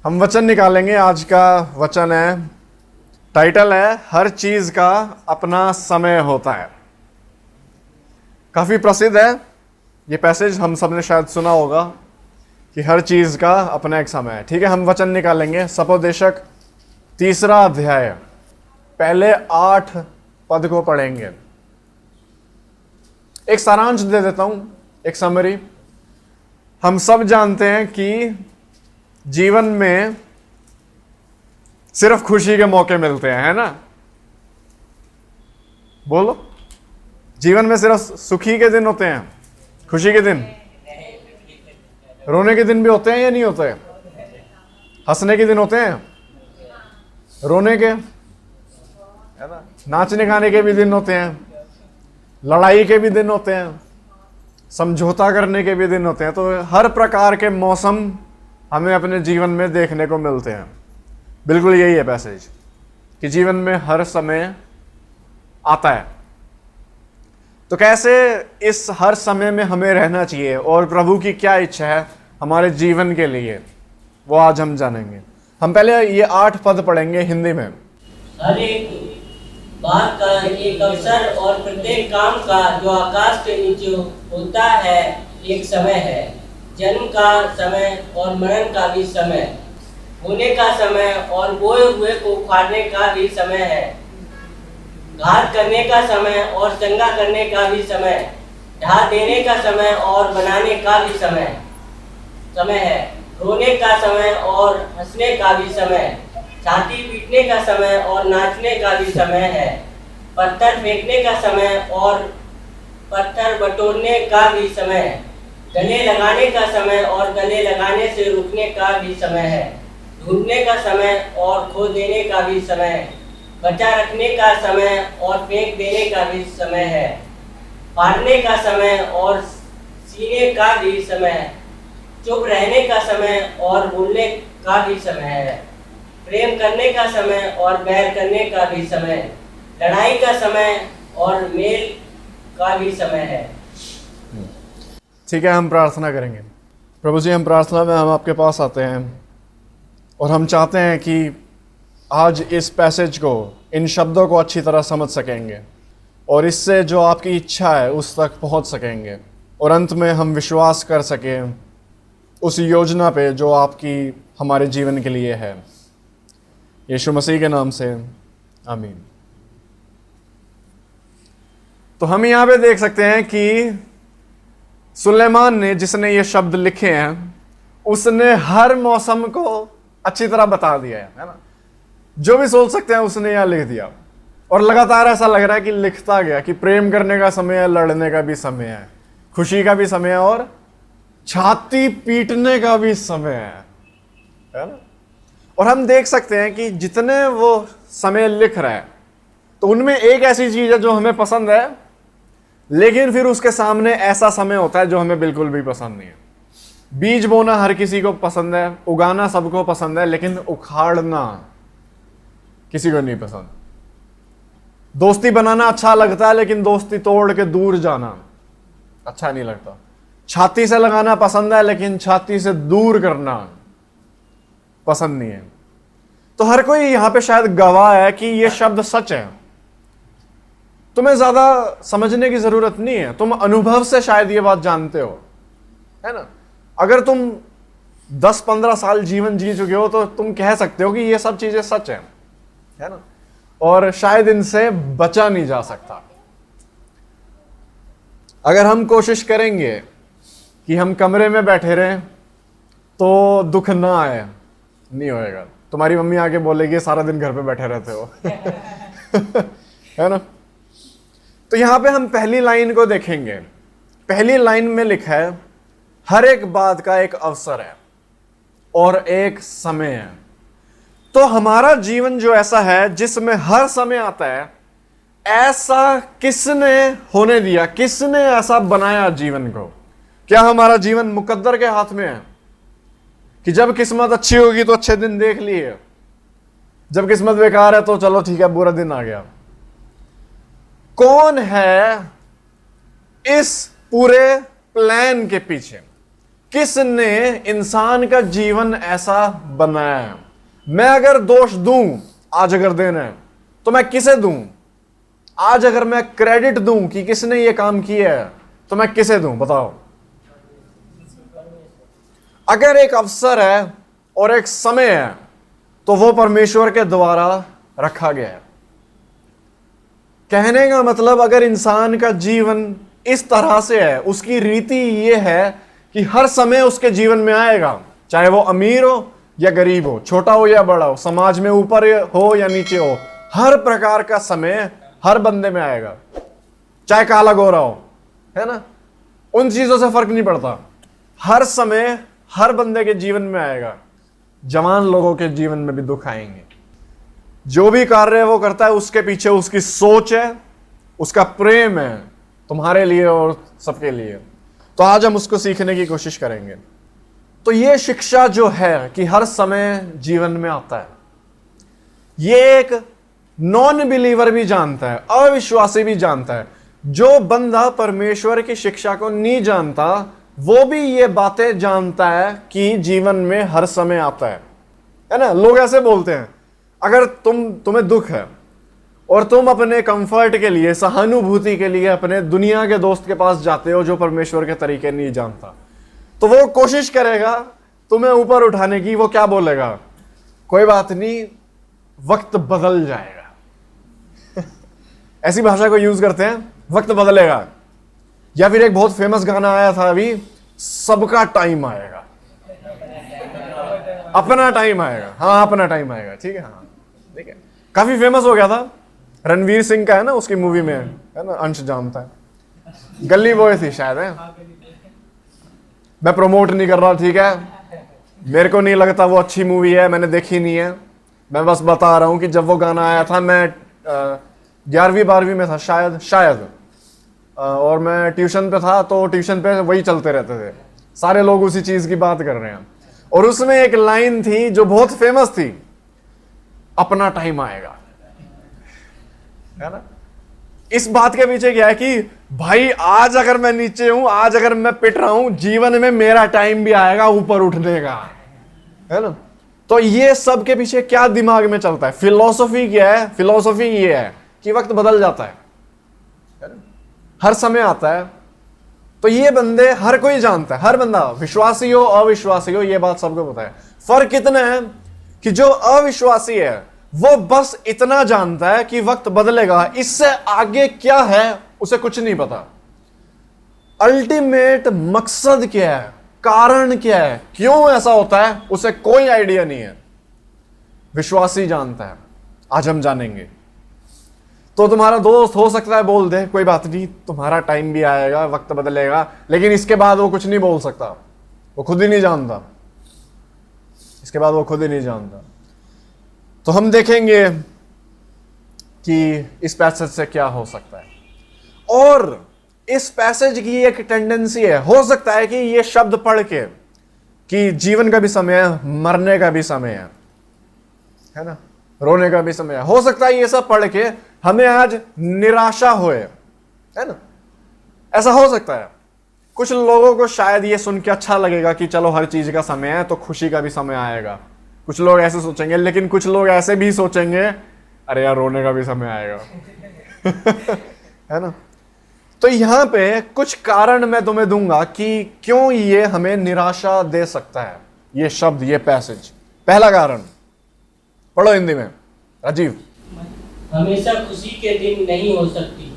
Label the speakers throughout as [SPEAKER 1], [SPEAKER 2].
[SPEAKER 1] हम वचन निकालेंगे। आज का वचन है, टाइटल है हर चीज का अपना समय होता है। काफी प्रसिद्ध है ये पैसेज, हम सबने शायद सुना होगा कि हर चीज का अपना एक समय है। ठीक है, हम वचन निकालेंगे। सपोदेशक 3 अध्याय पहले 8 पद को पढ़ेंगे। एक सारांश दे देता हूं, एक समरी। हम सब जानते हैं कि जीवन में सिर्फ खुशी के मौके मिलते हैं, है ना? बोलो, जीवन में सिर्फ सुखी के दिन होते हैं, खुशी के दिन? रोने के दिन भी होते हैं या नहीं होते? हंसने के दिन होते हैं, रोने के, है ना? नाचने गाने के भी दिन होते हैं, लड़ाई के भी दिन होते हैं, समझौता करने के भी दिन होते हैं। तो हर प्रकार के मौसम हमें अपने जीवन में देखने को मिलते हैं। बिल्कुल यही है पैसेज कि जीवन में हर समय आता है। तो कैसे इस हर समय में हमें रहना चाहिए और प्रभु की क्या इच्छा है हमारे जीवन के लिए, वो आज हम जानेंगे। हम पहले ये 8 पद पढ़ेंगे हिंदी में।
[SPEAKER 2] हर एक बात का एक अवसर और प्रत्येक काम का जो आकाश के नीचे होता है एक समय है। जन्म का समय और मरण का भी समय, होने का समय और बोए हुए को उखाड़ने का भी समय है, घात करने का समय और चंगा करने का भी समय, ढा देने का समय और बनाने का भी समय है, रोने का समय और हंसने का भी समय, छाती पीटने का समय और नाचने का भी समय है, पत्थर फेंकने का समय और पत्थर बटोरने का भी समय, गले लगाने का समय और गले लगाने से रुकने का भी समय है, ढूंढने का समय और खो देने का भी समय, बचा रखने का समय और फेंक देने का भी समय है, फाड़ने का समय और सीने का भी समय, चुप रहने का समय और बोलने का भी समय है, प्रेम करने का समय और बैर करने का भी समय, लड़ाई का समय और मेल का भी समय है।
[SPEAKER 1] ठीक है, हम प्रार्थना करेंगे। प्रभु जी, हम प्रार्थना में हम आपके पास आते हैं और हम चाहते हैं कि आज इस पैसेज को, इन शब्दों को अच्छी तरह समझ सकेंगे और इससे जो आपकी इच्छा है उस तक पहुंच सकेंगे और अंत में हम विश्वास कर सकें उस योजना पे जो आपकी हमारे जीवन के लिए है। यीशु मसीह के नाम से आमीन। तो हम यहाँ पे देख सकते हैं कि सुलेमान ने, जिसने ये शब्द लिखे हैं, उसने हर मौसम को अच्छी तरह बता दिया है ना? जो भी सोच सकते हैं उसने यहाँ लिख दिया और लगातार ऐसा लग रहा है कि लिखता गया कि प्रेम करने का समय है, लड़ने का भी समय है, खुशी का भी समय है और छाती पीटने का भी समय है ना? और हम देख सकते हैं कि जितने वो समय लिख रहा है तो उनमें एक ऐसी चीज है जो हमें पसंद है, लेकिन फिर उसके सामने ऐसा समय होता है जो हमें बिल्कुल भी पसंद नहीं है। बीज बोना हर किसी को पसंद है, उगाना सबको पसंद है, लेकिन उखाड़ना किसी को नहीं पसंद। दोस्ती बनाना अच्छा लगता है, लेकिन दोस्ती तोड़ के दूर जाना अच्छा नहीं लगता। छाती से लगाना पसंद है, लेकिन छाती से दूर करना पसंद नहीं है। तो हर कोई यहां पे शायद गवाह है कि ये शब्द सच है। तुम्हें ज्यादा समझने की जरूरत नहीं है, तुम अनुभव से शायद ये बात जानते हो, है ना? अगर तुम 10-15 साल जीवन जी चुके हो तो तुम कह सकते हो कि ये सब चीजें सच है ना? और शायद इनसे बचा नहीं जा सकता। अगर हम कोशिश करेंगे कि हम कमरे में बैठे रहें तो दुख ना आए, नहीं होएगा। तुम्हारी मम्मी आके बोलेगी सारा दिन घर पे बैठे रहते हो है ना? तो यहां पे हम पहली लाइन को देखेंगे। पहली लाइन में लिखा है हर एक बात का एक अवसर है और एक समय है। तो हमारा जीवन जो ऐसा है जिसमें हर समय आता है, ऐसा किसने होने दिया? किसने ऐसा बनाया जीवन को? क्या हमारा जीवन मुकद्दर के हाथ में है कि जब किस्मत अच्छी होगी तो अच्छे दिन देख लिए, जब किस्मत बेकार है तो चलो ठीक है, बुरा दिन आ गया? कौन है इस पूरे प्लान के पीछे? किसने इंसान का जीवन ऐसा बनाया है? मैं अगर दोष दूं, आज अगर देना है तो मैं किसे दूं? आज अगर मैं क्रेडिट दूं कि किसने ये काम किया है तो मैं किसे दूं? बताओ। अगर एक अवसर है और एक समय है तो वो परमेश्वर के द्वारा रखा गया है। कहने का मतलब, अगर इंसान का जीवन इस तरह से है, उसकी रीति ये है कि हर समय उसके जीवन में आएगा, चाहे वो अमीर हो या गरीब हो, छोटा हो या बड़ा हो, समाज में ऊपर हो या नीचे हो, हर प्रकार का समय हर बंदे में आएगा, चाहे काला गोरा हो, है ना। उन चीजों से फर्क नहीं पड़ता, हर समय हर बंदे के जीवन में आएगा। जवान लोगों के जीवन में भी दुख आएंगे। जो भी कार्य वो करता है उसके पीछे उसकी सोच है, उसका प्रेम है तुम्हारे लिए और सबके लिए। तो आज हम उसको सीखने की कोशिश करेंगे। तो ये शिक्षा जो है कि हर समय जीवन में आता है, ये एक नॉन बिलीवर भी जानता है, अविश्वासी भी जानता है। जो बंदा परमेश्वर की शिक्षा को नहीं जानता वो भी ये बातें जानता है कि जीवन में हर समय आता है ना। लोग ऐसे बोलते हैं, अगर तुम्हें दुख है और तुम अपने कंफर्ट के लिए, सहानुभूति के लिए अपने दुनिया के दोस्त के पास जाते हो जो परमेश्वर के तरीके नहीं जानता, तो वो कोशिश करेगा तुम्हें ऊपर उठाने की। वो क्या बोलेगा? कोई बात नहीं, वक्त बदल जाएगा। ऐसी भाषा को यूज करते हैं, वक्त बदलेगा। या फिर एक बहुत फेमस गाना आया था अभी, सबका टाइम आएगा, अपना टाइम आएगा। हाँ, अपना टाइम आएगा, ठीक है। हाँ, ठीक है, काफी फेमस हो गया था। रणवीर सिंह का है ना, उसकी मूवी में है ना, अंश जानता है। गली बॉय थी शायद, है। मैं प्रमोट नहीं कर रहा, ठीक है। मेरे को नहीं लगता वो अच्छी मूवी है, मैंने देखी नहीं है। मैं बस बता रहा हूं कि जब वो गाना आया था, मैं 11वीं 12वीं में था शायद, और मैं ट्यूशन पे था, तो ट्यूशन पे वही चलते रहते थे, सारे लोग उसी चीज की बात कर रहे हैं। और उसमें एक लाइन थी जो बहुत फेमस थी, अपना टाइम आएगा, है ना। इस बात के पीछे क्या है कि भाई आज अगर मैं नीचे हूं, आज अगर मैं पिट रहा हूं, जीवन में मेरा टाइम भी आएगा ऊपर उठने का, है ना। तो ये सब के पीछे क्या दिमाग में चलता है? फिलॉसफी क्या है? फिलॉसफी ये है कि वक्त बदल जाता है ना? हर समय आता है। तो ये बंदे हर कोई जानता है, हर बंदा, विश्वासी हो अविश्वासी हो, ये बात सबको पता है। फर्क इतना है कि जो अविश्वासी है वो बस इतना जानता है कि वक्त बदलेगा, इससे आगे क्या है उसे कुछ नहीं पता। अल्टीमेट मकसद क्या है, कारण क्या है, क्यों ऐसा होता है, उसे कोई आइडिया नहीं है। विश्वासी जानता है। आज हम जानेंगे। तो तुम्हारा दोस्त हो सकता है बोल दे, कोई बात नहीं, तुम्हारा टाइम भी आएगा, वक्त बदलेगा, लेकिन इसके बाद वो कुछ नहीं बोल सकता, वो खुद ही नहीं जानता। इसके बाद वो खुद ही नहीं जानता। तो हम देखेंगे कि इस पैसेज से क्या हो सकता है। और इस पैसेज की एक टेंडेंसी है, हो सकता है कि ये शब्द पढ़ के कि जीवन का भी समय है, मरने का भी समय है ना, रोने का भी समय है, हो सकता है ये सब पढ़ के हमें आज निराशा होए, है ना। ऐसा हो सकता है। कुछ लोगों को शायद ये सुन के अच्छा लगेगा कि चलो हर चीज का समय है तो खुशी का भी समय आएगा। कुछ लोग ऐसे सोचेंगे, लेकिन कुछ लोग ऐसे भी सोचेंगे, अरे यार रोने का भी समय आएगा। है ना। तो यहां पे कुछ कारण मैं तुम्हें दूंगा कि क्यों ये हमें निराशा दे सकता है, ये शब्द, ये पैसेज। पहला कारण पढ़ो हिंदी में, राजीव।
[SPEAKER 2] हमेशा खुशी के दिन नहीं हो सकती।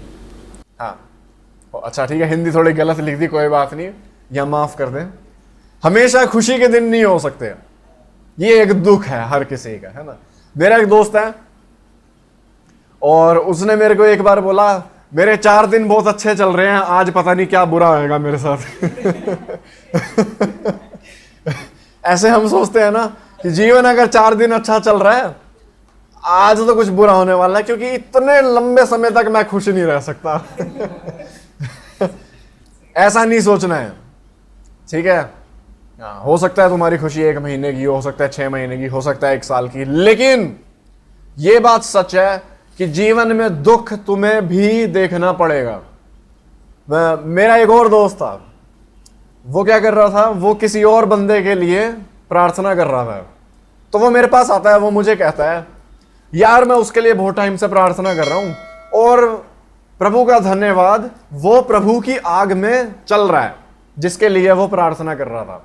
[SPEAKER 1] हाँ, अच्छा ठीक है, हिंदी थोड़ी गलत लिख दी, कोई बात नहीं, या माफ कर दें। हमेशा खुशी के दिन नहीं हो सकते, ये एक दुख है हर किसी का, है ना। मेरा एक दोस्त है और उसने मेरे को एक बार बोला, मेरे 4 दिन बहुत अच्छे चल रहे हैं, आज पता नहीं क्या बुरा होएगा मेरे साथ। ऐसे हम सोचते हैं ना कि जीवन अगर 4 दिन अच्छा चल रहा है, आज तो कुछ बुरा होने वाला है, क्योंकि इतने लंबे समय तक मैं खुश नहीं रह सकता। ऐसा नहीं सोचना है, ठीक है। हो सकता है तुम्हारी खुशी 1 महीने की हो सकता है 6 महीने की, हो सकता है 1 साल की, लेकिन यह बात सच है कि जीवन में दुख तुम्हें भी देखना पड़ेगा। मेरा एक और दोस्त था, वो क्या कर रहा था, वो किसी और बंदे के लिए प्रार्थना कर रहा था। तो वो मेरे पास आता है, वो मुझे कहता है यार मैं उसके लिए बहुत टाइम से प्रार्थना कर रहा हूं और प्रभु का धन्यवाद वो प्रभु की आग में चल रहा है जिसके लिए वो प्रार्थना कर रहा था।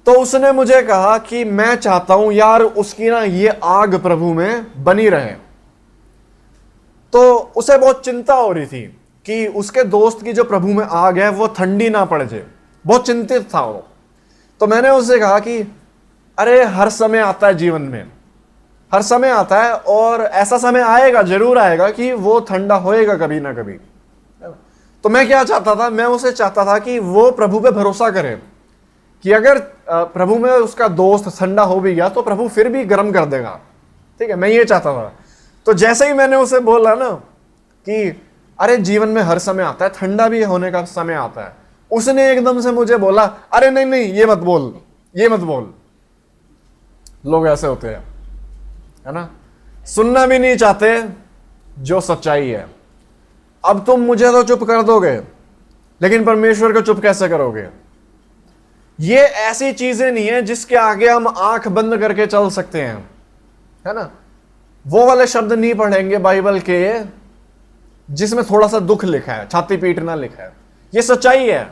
[SPEAKER 1] तो उसने मुझे कहा कि मैं चाहता हूं यार उसकी ना ये आग प्रभु में बनी रहे। तो उसे बहुत चिंता हो रही थी कि उसके दोस्त की जो प्रभु में आग है वो ठंडी ना पड़ जाए, बहुत चिंतित था वो। तो मैंने उससे कहा कि अरे हर समय आता है जीवन में, हर समय आता है और ऐसा समय आएगा, जरूर आएगा कि वो ठंडा होएगा कभी ना कभी। तो मैं क्या चाहता था, मैं उसे चाहता था कि वो प्रभु पे भरोसा करे कि अगर प्रभु में उसका दोस्त ठंडा हो भी गया तो प्रभु फिर भी गर्म कर देगा। ठीक है, मैं ये चाहता था। तो जैसे ही मैंने उसे बोला ना कि अरे जीवन में हर समय आता है, ठंडा भी होने का समय आता है, उसने एकदम से मुझे बोला अरे नहीं नहीं ये मत बोल, ये मत बोल। लोग ऐसे होते हैं, है ना, सुनना भी नहीं चाहते जो सच्चाई है। अब तुम मुझे तो चुप कर दोगे लेकिन परमेश्वर को चुप कैसे करोगे? ये ऐसी चीजें नहीं है जिसके आगे हम आंख बंद करके चल सकते हैं, है ना। वो वाले शब्द नहीं पढ़ेंगे बाइबल के जिसमें थोड़ा सा दुख लिखा है, छाती पीटना लिखा है। ये सच्चाई है।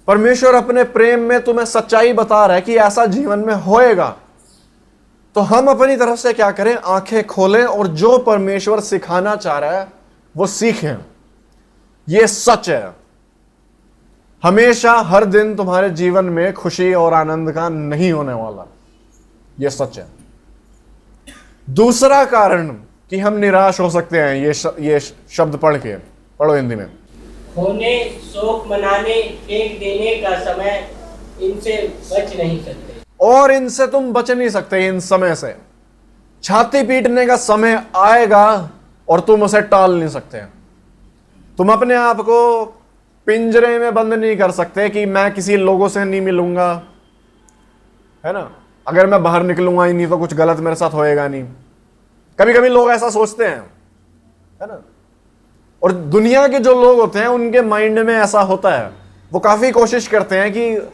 [SPEAKER 1] परमेश्वर अपने प्रेम में तुम्हें सच्चाई बता रहा है कि ऐसा जीवन में होएगा। तो हम अपनी तरफ से क्या करें, आंखें खोलें और जो परमेश्वर सिखाना चाह रहा है वो सीखें। ये सच है। हमेशा हर दिन तुम्हारे जीवन में खुशी और आनंद का नहीं होने वाला, ये सच है। दूसरा कारण कि हम निराश हो सकते हैं, ये शब्द पढ़ के पढ़ो हिंदी में।
[SPEAKER 2] खोने, शोक मनाने, फेंक देने का समय, इनसे बच नहीं सकते।
[SPEAKER 1] और इनसे तुम बच नहीं सकते। इन समय से छाती पीटने का समय आएगा और तुम उसे टाल नहीं सकते। तुम अपने आप को पिंजरे में बंद नहीं कर सकते कि मैं किसी लोगों से नहीं मिलूंगा, है ना, अगर मैं बाहर निकलूंगा ही नहीं तो कुछ गलत मेरे साथ होएगा नहीं। कभी कभी लोग ऐसा सोचते हैं, है ना। और दुनिया के जो लोग होते हैं उनके माइंड में ऐसा होता है, वो काफी कोशिश करते हैं कि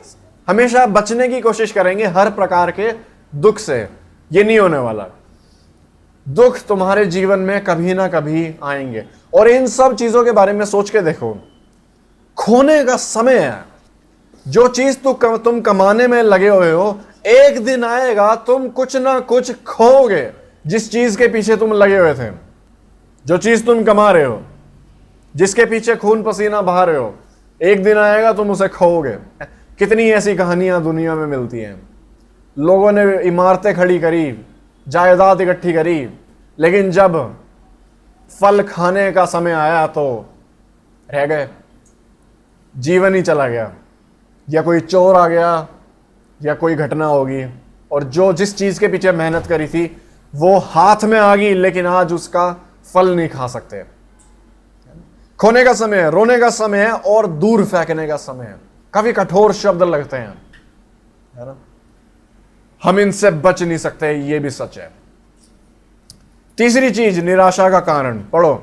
[SPEAKER 1] हमेशा बचने की कोशिश करेंगे हर प्रकार के दुख से। ये नहीं होने वाला। दुख तुम्हारे जीवन में कभी ना कभी आएंगे और इन सब चीजों के बारे में सोच के देखो। खोने का समय है। जो चीज तुम कमाने में लगे हुए हो, एक दिन आएगा तुम कुछ ना कुछ खोओगे। जिस चीज के पीछे तुम लगे हुए थे, जो चीज तुम कमा रहे हो, जिसके पीछे खून पसीना बहा रहे हो, एक दिन आएगा तुम उसे खोओगे। कितनी ऐसी कहानियां दुनिया में मिलती हैं। लोगों ने इमारतें खड़ी करी, जायदाद इकट्ठी करी, लेकिन जब फल खाने का समय आया तो रह गए, जीवन ही चला गया, या कोई चोर आ गया या कोई घटना होगी और जो जिस चीज के पीछे मेहनत करी थी वो हाथ में आ गई, लेकिन आज उसका फल नहीं खा सकते। खोने का समय है, रोने का समय है और दूर फेंकने का समय है। काफी कठोर शब्द लगते हैं, है ना। हम इनसे बच नहीं सकते, ये भी सच है। तीसरी चीज, निराशा का कारण पढ़ो।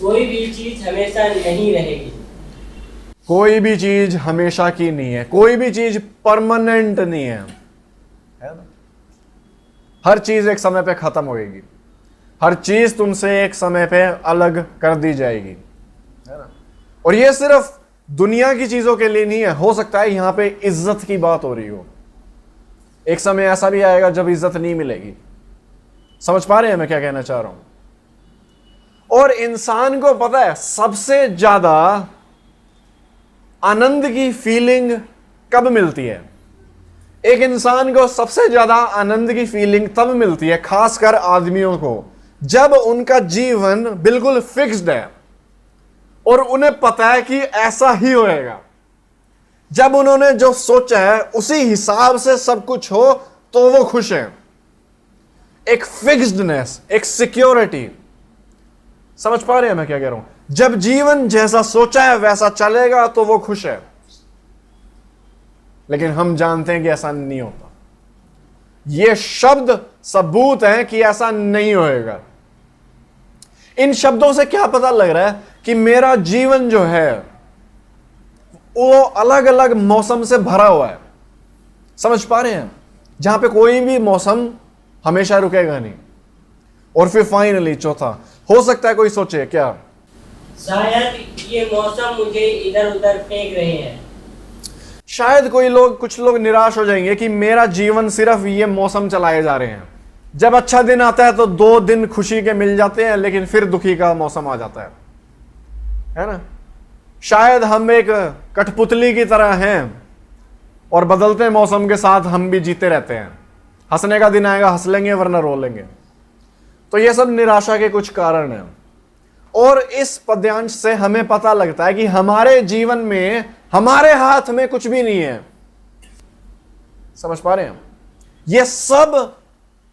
[SPEAKER 2] कोई भी चीज हमेशा नहीं रहेगी।
[SPEAKER 1] कोई भी चीज हमेशा की नहीं है। कोई भी चीज परमानेंट नहीं है ना। हर चीज एक समय पे खत्म होएगी। हर चीज तुमसे एक समय पे अलग कर दी जाएगी, है ना। और ये सिर्फ दुनिया की चीजों के लिए नहीं है। हो सकता है यहां पे इज्जत की बात हो रही हो। एक समय ऐसा भी आएगा जब इज्जत नहीं मिलेगी। समझ पा रहे हैं मैं क्या कहना चाह रहा हूं। और इंसान को पता है सबसे ज्यादा आनंद की फीलिंग कब मिलती है। एक इंसान को सबसे ज्यादा आनंद की फीलिंग तब मिलती है, खासकर आदमियों को, जब उनका जीवन बिल्कुल फिक्स्ड है और उन्हें पता है कि ऐसा ही होएगा। जब उन्होंने जो सोचा है उसी हिसाब से सब कुछ हो तो वो खुश है। एक फिक्स्डनेस, एक सिक्योरिटी। समझ पा रहे हैं मैं क्या कह रहा हूं। जब जीवन जैसा सोचा है वैसा चलेगा तो वो खुश है। लेकिन हम जानते हैं कि ऐसा नहीं होता। ये शब्द सबूत हैं कि ऐसा नहीं होएगा। इन शब्दों से क्या पता लग रहा है कि मेरा जीवन जो है वो अलग अलग मौसम से भरा हुआ है। समझ पा रहे हैं? जहां पे कोई भी मौसम हमेशा रुकेगा नहीं। और फिर फाइनली चौथा, हो सकता है कोई सोचे क्या,
[SPEAKER 2] शायद ये मौसम मुझे इधर उधर फेंक रहे हैं।
[SPEAKER 1] शायद कुछ लोग निराश हो जाएंगे कि मेरा जीवन सिर्फ ये मौसम चलाए जा रहे हैं। जब अच्छा दिन आता है तो 2 दिन खुशी के मिल जाते हैं, लेकिन फिर दुखी का मौसम आ जाता है ना। शायद हम एक कठपुतली की तरह हैं और बदलते मौसम के साथ हम भी जीते रहते हैं। हंसने का दिन आएगा हंस लेंगे, वरना रो लेंगे। तो ये सब निराशा के कुछ कारण हैं। और इस पद्यांश से हमें पता लगता है कि हमारे जीवन में हमारे हाथ में कुछ भी नहीं है। समझ पा रहे हैं? ये सब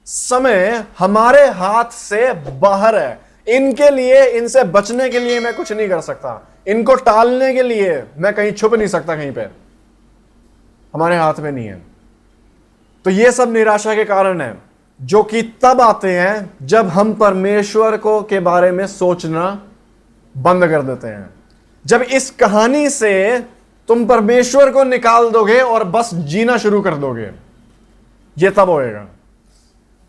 [SPEAKER 1] समय हमारे हाथ से बाहर है। इनके लिए, इनसे बचने के लिए मैं कुछ नहीं कर सकता। इनको टालने के लिए मैं कहीं छुप नहीं सकता, कहीं पे हमारे हाथ में नहीं है। तो ये सब निराशा के कारण है, जो कि तब आते हैं जब हम परमेश्वर को के बारे में सोचना बंद कर देते हैं। जब इस कहानी से तुम परमेश्वर को निकाल दोगे और बस जीना शुरू कर दोगे, ये तब होएगा।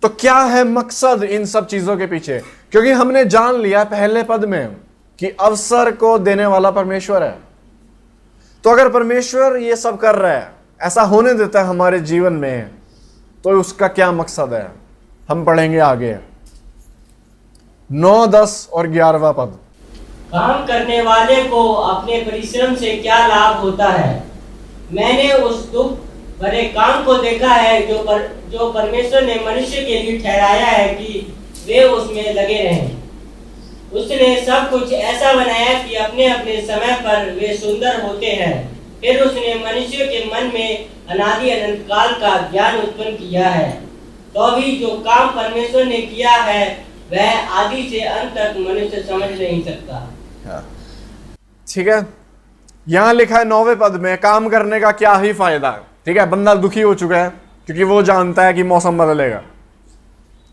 [SPEAKER 1] तो क्या है मकसद इन सब चीजों के पीछे? क्योंकि हमने जान लिया पहले पद में कि अवसर को देने वाला परमेश्वर है। तो अगर परमेश्वर ये सब कर रहा है, ऐसा होने देता है हमारे जीवन में, तो उसका क्या मकसद है? हम पढ़ेंगे आगे 9, 10 और 11वां पद।
[SPEAKER 2] काम करने वाले को अपने परिश्रम से क्या लाभ होता है? मैंने उस दुख भरे काम को देखा है जो परमेश्वर ने मनुष्य के लिए ठहराया है कि वे उसमें लगे रहें। उसने सब कुछ ऐसा बनाया कि अपने अपने समय पर वे सुंदर होते हैं। फिर उसने मनुष्य के मन में अनादि अनंत काल का ज्ञान उत्पन्न किया है। तो भी जो काम परमेश्वर ने किया है वह आदि से अंत तक मनुष्य समझ नहीं सकता।
[SPEAKER 1] ठीक है, यहां लिखा है 9वें पद में, काम करने का क्या ही फायदा है। ठीक है, बंदा दुखी हो चुका है क्योंकि वो जानता है कि मौसम बदलेगा,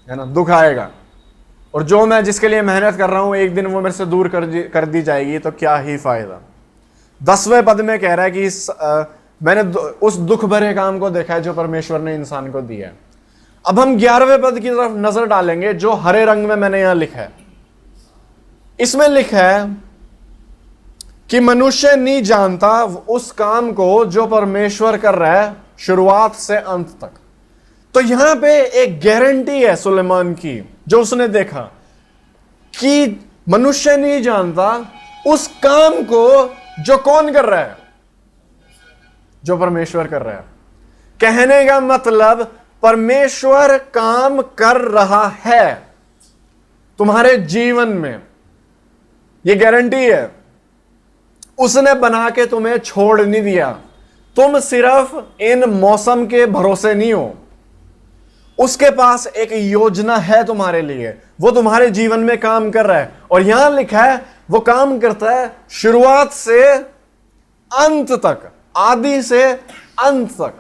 [SPEAKER 1] है ना, दुख आएगा, और जो मैं जिसके लिए मेहनत कर रहा हूं एक दिन वो मेरे से दूर कर दी जाएगी, तो क्या ही फायदा। 10वें पद में कह रहा है कि मैंने उस दुख भरे काम को देखा है जो परमेश्वर ने इंसान को दिया है। अब हम 11वें पद की तरफ नजर डालेंगे, जो हरे रंग में मैंने यहां लिखा है। इसमें लिखा है कि मनुष्य नहीं जानता उस काम को जो परमेश्वर कर रहा है शुरुआत से अंत तक। तो यहां पे एक गारंटी है सुलेमान की, जो उसने देखा, कि मनुष्य नहीं जानता उस काम को जो कौन कर रहा है, जो परमेश्वर कर रहा है। कहने का मतलब परमेश्वर काम कर रहा है तुम्हारे जीवन में, यह गारंटी है। उसने बना के तुम्हें छोड़ नहीं दिया। तुम सिर्फ इन मौसम के भरोसे नहीं हो। उसके पास एक योजना है तुम्हारे लिए, वो तुम्हारे जीवन में काम कर रहा है। और यहां लिखा है वो काम करता है शुरुआत से अंत तक, आदि से अंत तक।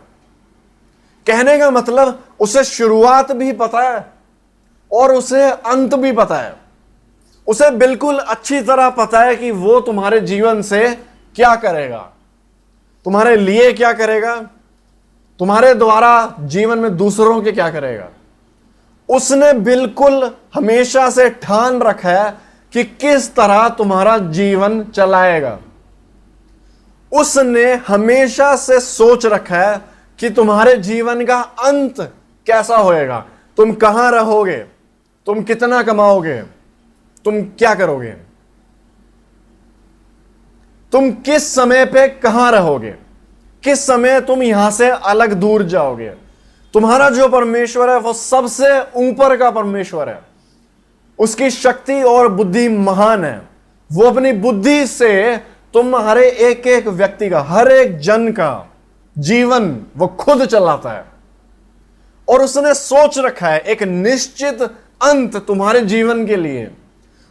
[SPEAKER 1] कहने का मतलब उसे शुरुआत भी पता है और उसे अंत भी पता है। उसे बिल्कुल अच्छी तरह पता है कि वो तुम्हारे जीवन से क्या करेगा, तुम्हारे लिए क्या करेगा, तुम्हारे द्वारा जीवन में दूसरों के क्या करेगा। उसने बिल्कुल हमेशा से ठान रखा है कि किस तरह तुम्हारा जीवन चलाएगा। उसने हमेशा से सोच रखा है कि तुम्हारे जीवन का अंत कैसा होएगा, तुम कहां रहोगे, तुम कितना कमाओगे, तुम क्या करोगे, तुम किस समय पे कहां रहोगे, किस समय तुम यहां से अलग दूर जाओगे। तुम्हारा जो परमेश्वर है वो सबसे ऊपर का परमेश्वर है। उसकी शक्ति और बुद्धि महान है। वो अपनी बुद्धि से तुम्हारे एक एक व्यक्ति का, हर एक जन का जीवन वो खुद चलाता है। और उसने सोच रखा है एक निश्चित अंत तुम्हारे जीवन के लिए,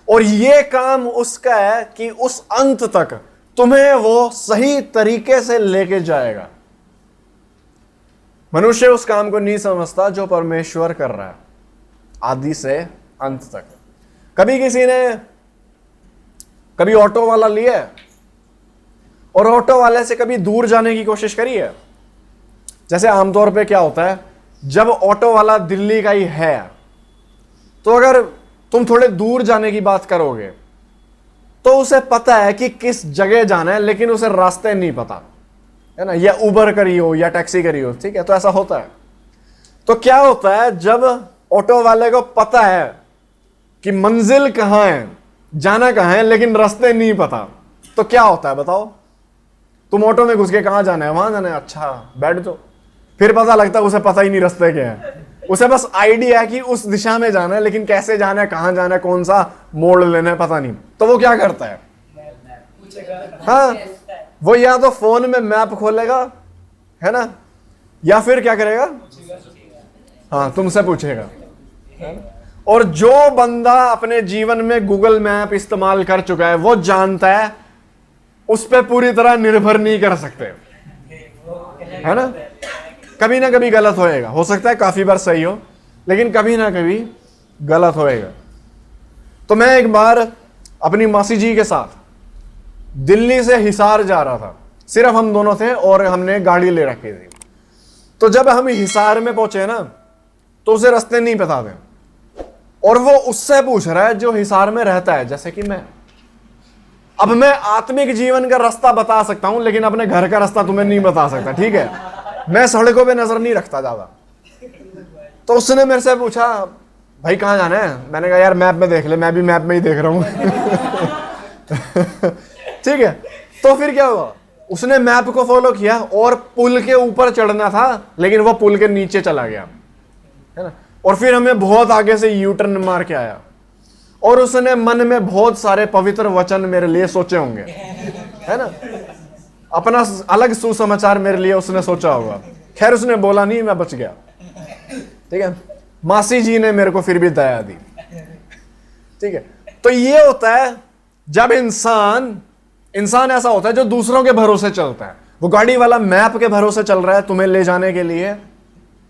[SPEAKER 1] और यह काम उसका है कि उस अंत तक तुम्हें वो सही तरीके से लेके जाएगा। मनुष्य उस काम को नहीं समझता जो परमेश्वर कर रहा है आदि से अंत तक। कभी किसी ने कभी ऑटो वाला लिया है और ऑटो वाले से कभी दूर जाने की कोशिश करी है? जैसे आमतौर पे क्या होता है, जब ऑटो वाला दिल्ली का ही है तो अगर तुम थोड़े दूर जाने की बात करोगे तो उसे पता है कि किस जगह जाना है, लेकिन उसे रास्ते नहीं पता है ना, या उबर करी हो या टैक्सी करी हो, ठीक है, तो ऐसा होता है। तो क्या होता है, जब ऑटो वाले को पता है कि मंजिल कहां है, जाना कहां है, लेकिन रास्ते नहीं पता, तो क्या होता है बताओ? तुम ऑटो में घुस के कहां जाना है, वहां जाना है, अच्छा बैठ जाओ। फिर पता लगता है उसे पता ही नहीं रास्ते क्या है, उसे बस आइडिया है कि उस दिशा में जाना है, लेकिन कैसे जाना है, कहां जाना है, कौन सा मोड़ लेना है, पता नहीं। तो वो क्या करता है, हाँ, वो या तो फोन में मैप खोलेगा, है ना, या फिर क्या करेगा, हाँ, तुमसे पूछेगा। और जो बंदा अपने जीवन में गूगल मैप इस्तेमाल कर चुका है वो जानता है उस पर पूरी तरह निर्भर नहीं कर सकते, है ना, कभी ना कभी गलत होएगा, हो सकता है काफी बार सही हो, लेकिन कभी ना कभी गलत होएगा। तो मैं एक बार अपनी मासी जी के साथ दिल्ली से हिसार जा रहा था, सिर्फ हम दोनों थे और हमने गाड़ी ले रखी थी। तो जब हम हिसार में पहुंचे ना तो उसे रास्ते नहीं पता थे, और वो उससे पूछ रहा है जो हिसार में रहता है, जैसे कि मैं। अब मैं आत्मिक जीवन का रास्ता बता सकता हूं, लेकिन अपने घर का रास्ता तुम्हें नहीं बता सकता, ठीक है, मैं सड़कों पे नजर नहीं रखता ज्यादा। तो उसने मेरे से पूछा, भाई कहां जाना है? मैंने कहा यार मैप में देख ले, मैं भी मैप में ही देख रहा हूं। ठीक है, तो फिर क्या हुआ, उसने मैप को फॉलो किया और पुल के ऊपर चढ़ना था, लेकिन वो पुल के नीचे चला गया, है ना, और फिर हमें बहुत आगे से यू टर्न मार के आया। और उसने मन में बहुत सारे पवित्र वचन मेरे लिए सोचे होंगे, है ना, अपना अलग सुसमाचार मेरे लिए उसने सोचा होगा। खैर उसने बोला नहीं, मैं बच गया, ठीक है। मासी जी ने मेरे को फिर भी दया दी, ठीक है। तो ये होता है जब इंसान ऐसा होता है जो दूसरों के भरोसे चलता है। वो गाड़ी वाला मैप के भरोसे चल रहा है तुम्हें ले जाने के लिए,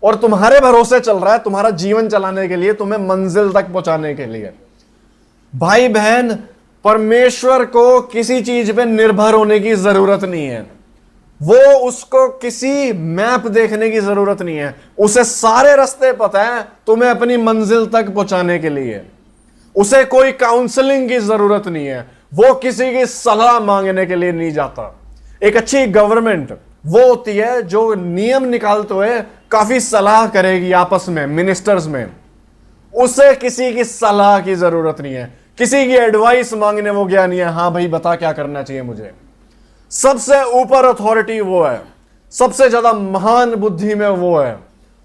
[SPEAKER 1] और तुम्हारे भरोसे चल रहा है तुम्हारा जीवन चलाने के लिए, तुम्हें मंजिल तक पहुंचाने के लिए। भाई बहन, परमेश्वर को किसी चीज पे निर्भर होने की जरूरत नहीं है, वो उसको किसी मैप देखने की जरूरत नहीं है, उसे सारे रास्ते पता है तुम्हें अपनी मंजिल तक पहुंचाने के लिए। उसे कोई काउंसलिंग की जरूरत नहीं है, वो किसी की सलाह मांगने के लिए नहीं जाता। एक अच्छी गवर्नमेंट वो होती है जो नियम निकालते हुए काफी सलाह करेगी आपस में, मिनिस्टर्स में। उसे किसी की सलाह की जरूरत नहीं है, किसी की एडवाइस मांगने वो गया नहीं है, हाँ भाई बता क्या करना चाहिए मुझे। सबसे ऊपर अथॉरिटी वो है, सबसे ज्यादा महान बुद्धि में वो है।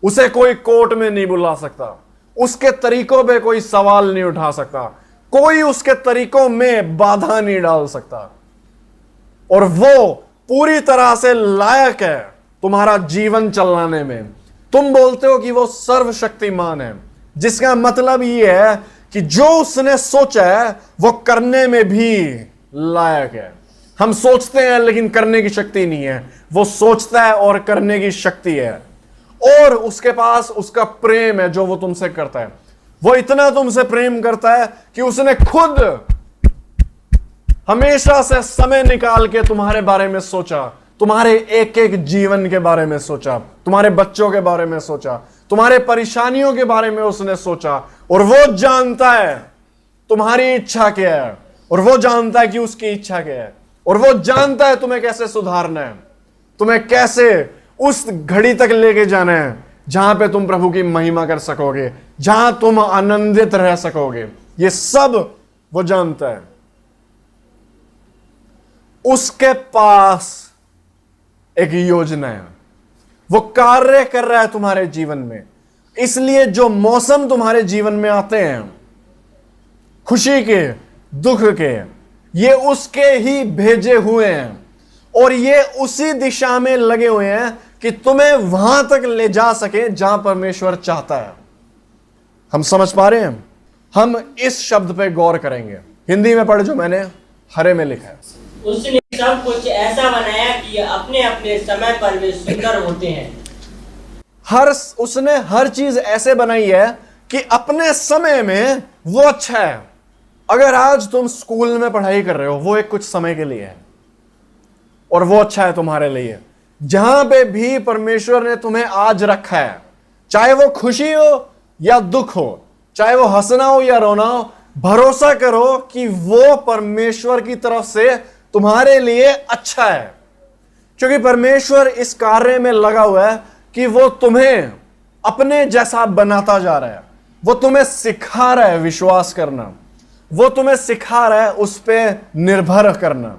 [SPEAKER 1] उसे कोई कोर्ट में नहीं बुला सकता, उसके तरीकों पे कोई सवाल नहीं उठा सकता, कोई उसके तरीकों में बाधा नहीं डाल सकता, और वो पूरी तरह से लायक है तुम्हारा जीवन चलाने में। तुम बोलते हो कि वो सर्वशक्तिमान है, जिसका मतलब ये है कि जो उसने सोचा है वो करने में भी लायक है। हम सोचते हैं लेकिन करने की शक्ति नहीं है, वो सोचता है और करने की शक्ति है, और उसके पास उसका प्रेम है जो वो तुमसे करता है। वो इतना तुमसे प्रेम करता है कि उसने खुद हमेशा से समय निकाल के तुम्हारे बारे में सोचा, तुम्हारे एक एक जीवन के बारे में सोचा, तुम्हारे बच्चों के बारे में सोचा, तुम्हारे परेशानियों के बारे में उसने सोचा, और वो जानता है तुम्हारी इच्छा क्या है, और वो जानता है कि उसकी इच्छा क्या है, और वो जानता है तुम्हें कैसे सुधारना है, तुम्हें कैसे उस घड़ी तक लेके जाना है जहां पे तुम प्रभु की महिमा कर सकोगे, जहां तुम आनंदित रह सकोगे। ये सब वो जानता है। उसके पास एक योजना है, वो कार्य कर रहा है तुम्हारे जीवन में। इसलिए जो मौसम तुम्हारे जीवन में आते हैं, खुशी के, दुख के, ये उसके ही भेजे हुए हैं, और ये उसी दिशा में लगे हुए हैं कि तुम्हें वहां तक ले जा सके जहां परमेश्वर चाहता है। हम समझ पा रहे हैं? हम इस शब्द पे गौर करेंगे। हिंदी में पढ़ जो मैंने हरे में लिखा है।
[SPEAKER 2] उसने सब कुछ ऐसा बनाया कि अपने अपने समय पर वे सुंदर होते हैं।
[SPEAKER 1] उसने हर चीज ऐसे बनाई है कि अपने समय में वो अच्छा है। अगर आज तुम स्कूल में पढ़ाई कर रहे हो, वो एक कुछ समय के लिए है, और वो अच्छा है तुम्हारे लिए। जहां पे भी परमेश्वर ने तुम्हें आज रखा है, चाहे वो खुशी हो या दुख हो, चाहे वो हंसना हो या रोना हो, भरोसा करो कि वो परमेश्वर की तरफ से तुम्हारे लिए अच्छा है। क्योंकि परमेश्वर इस कार्य में लगा हुआ है कि वो तुम्हें अपने जैसा बनाता जा रहा है। वो तुम्हें सिखा रहा है विश्वास करना, वो तुम्हें सिखा रहा है उस पर निर्भर करना।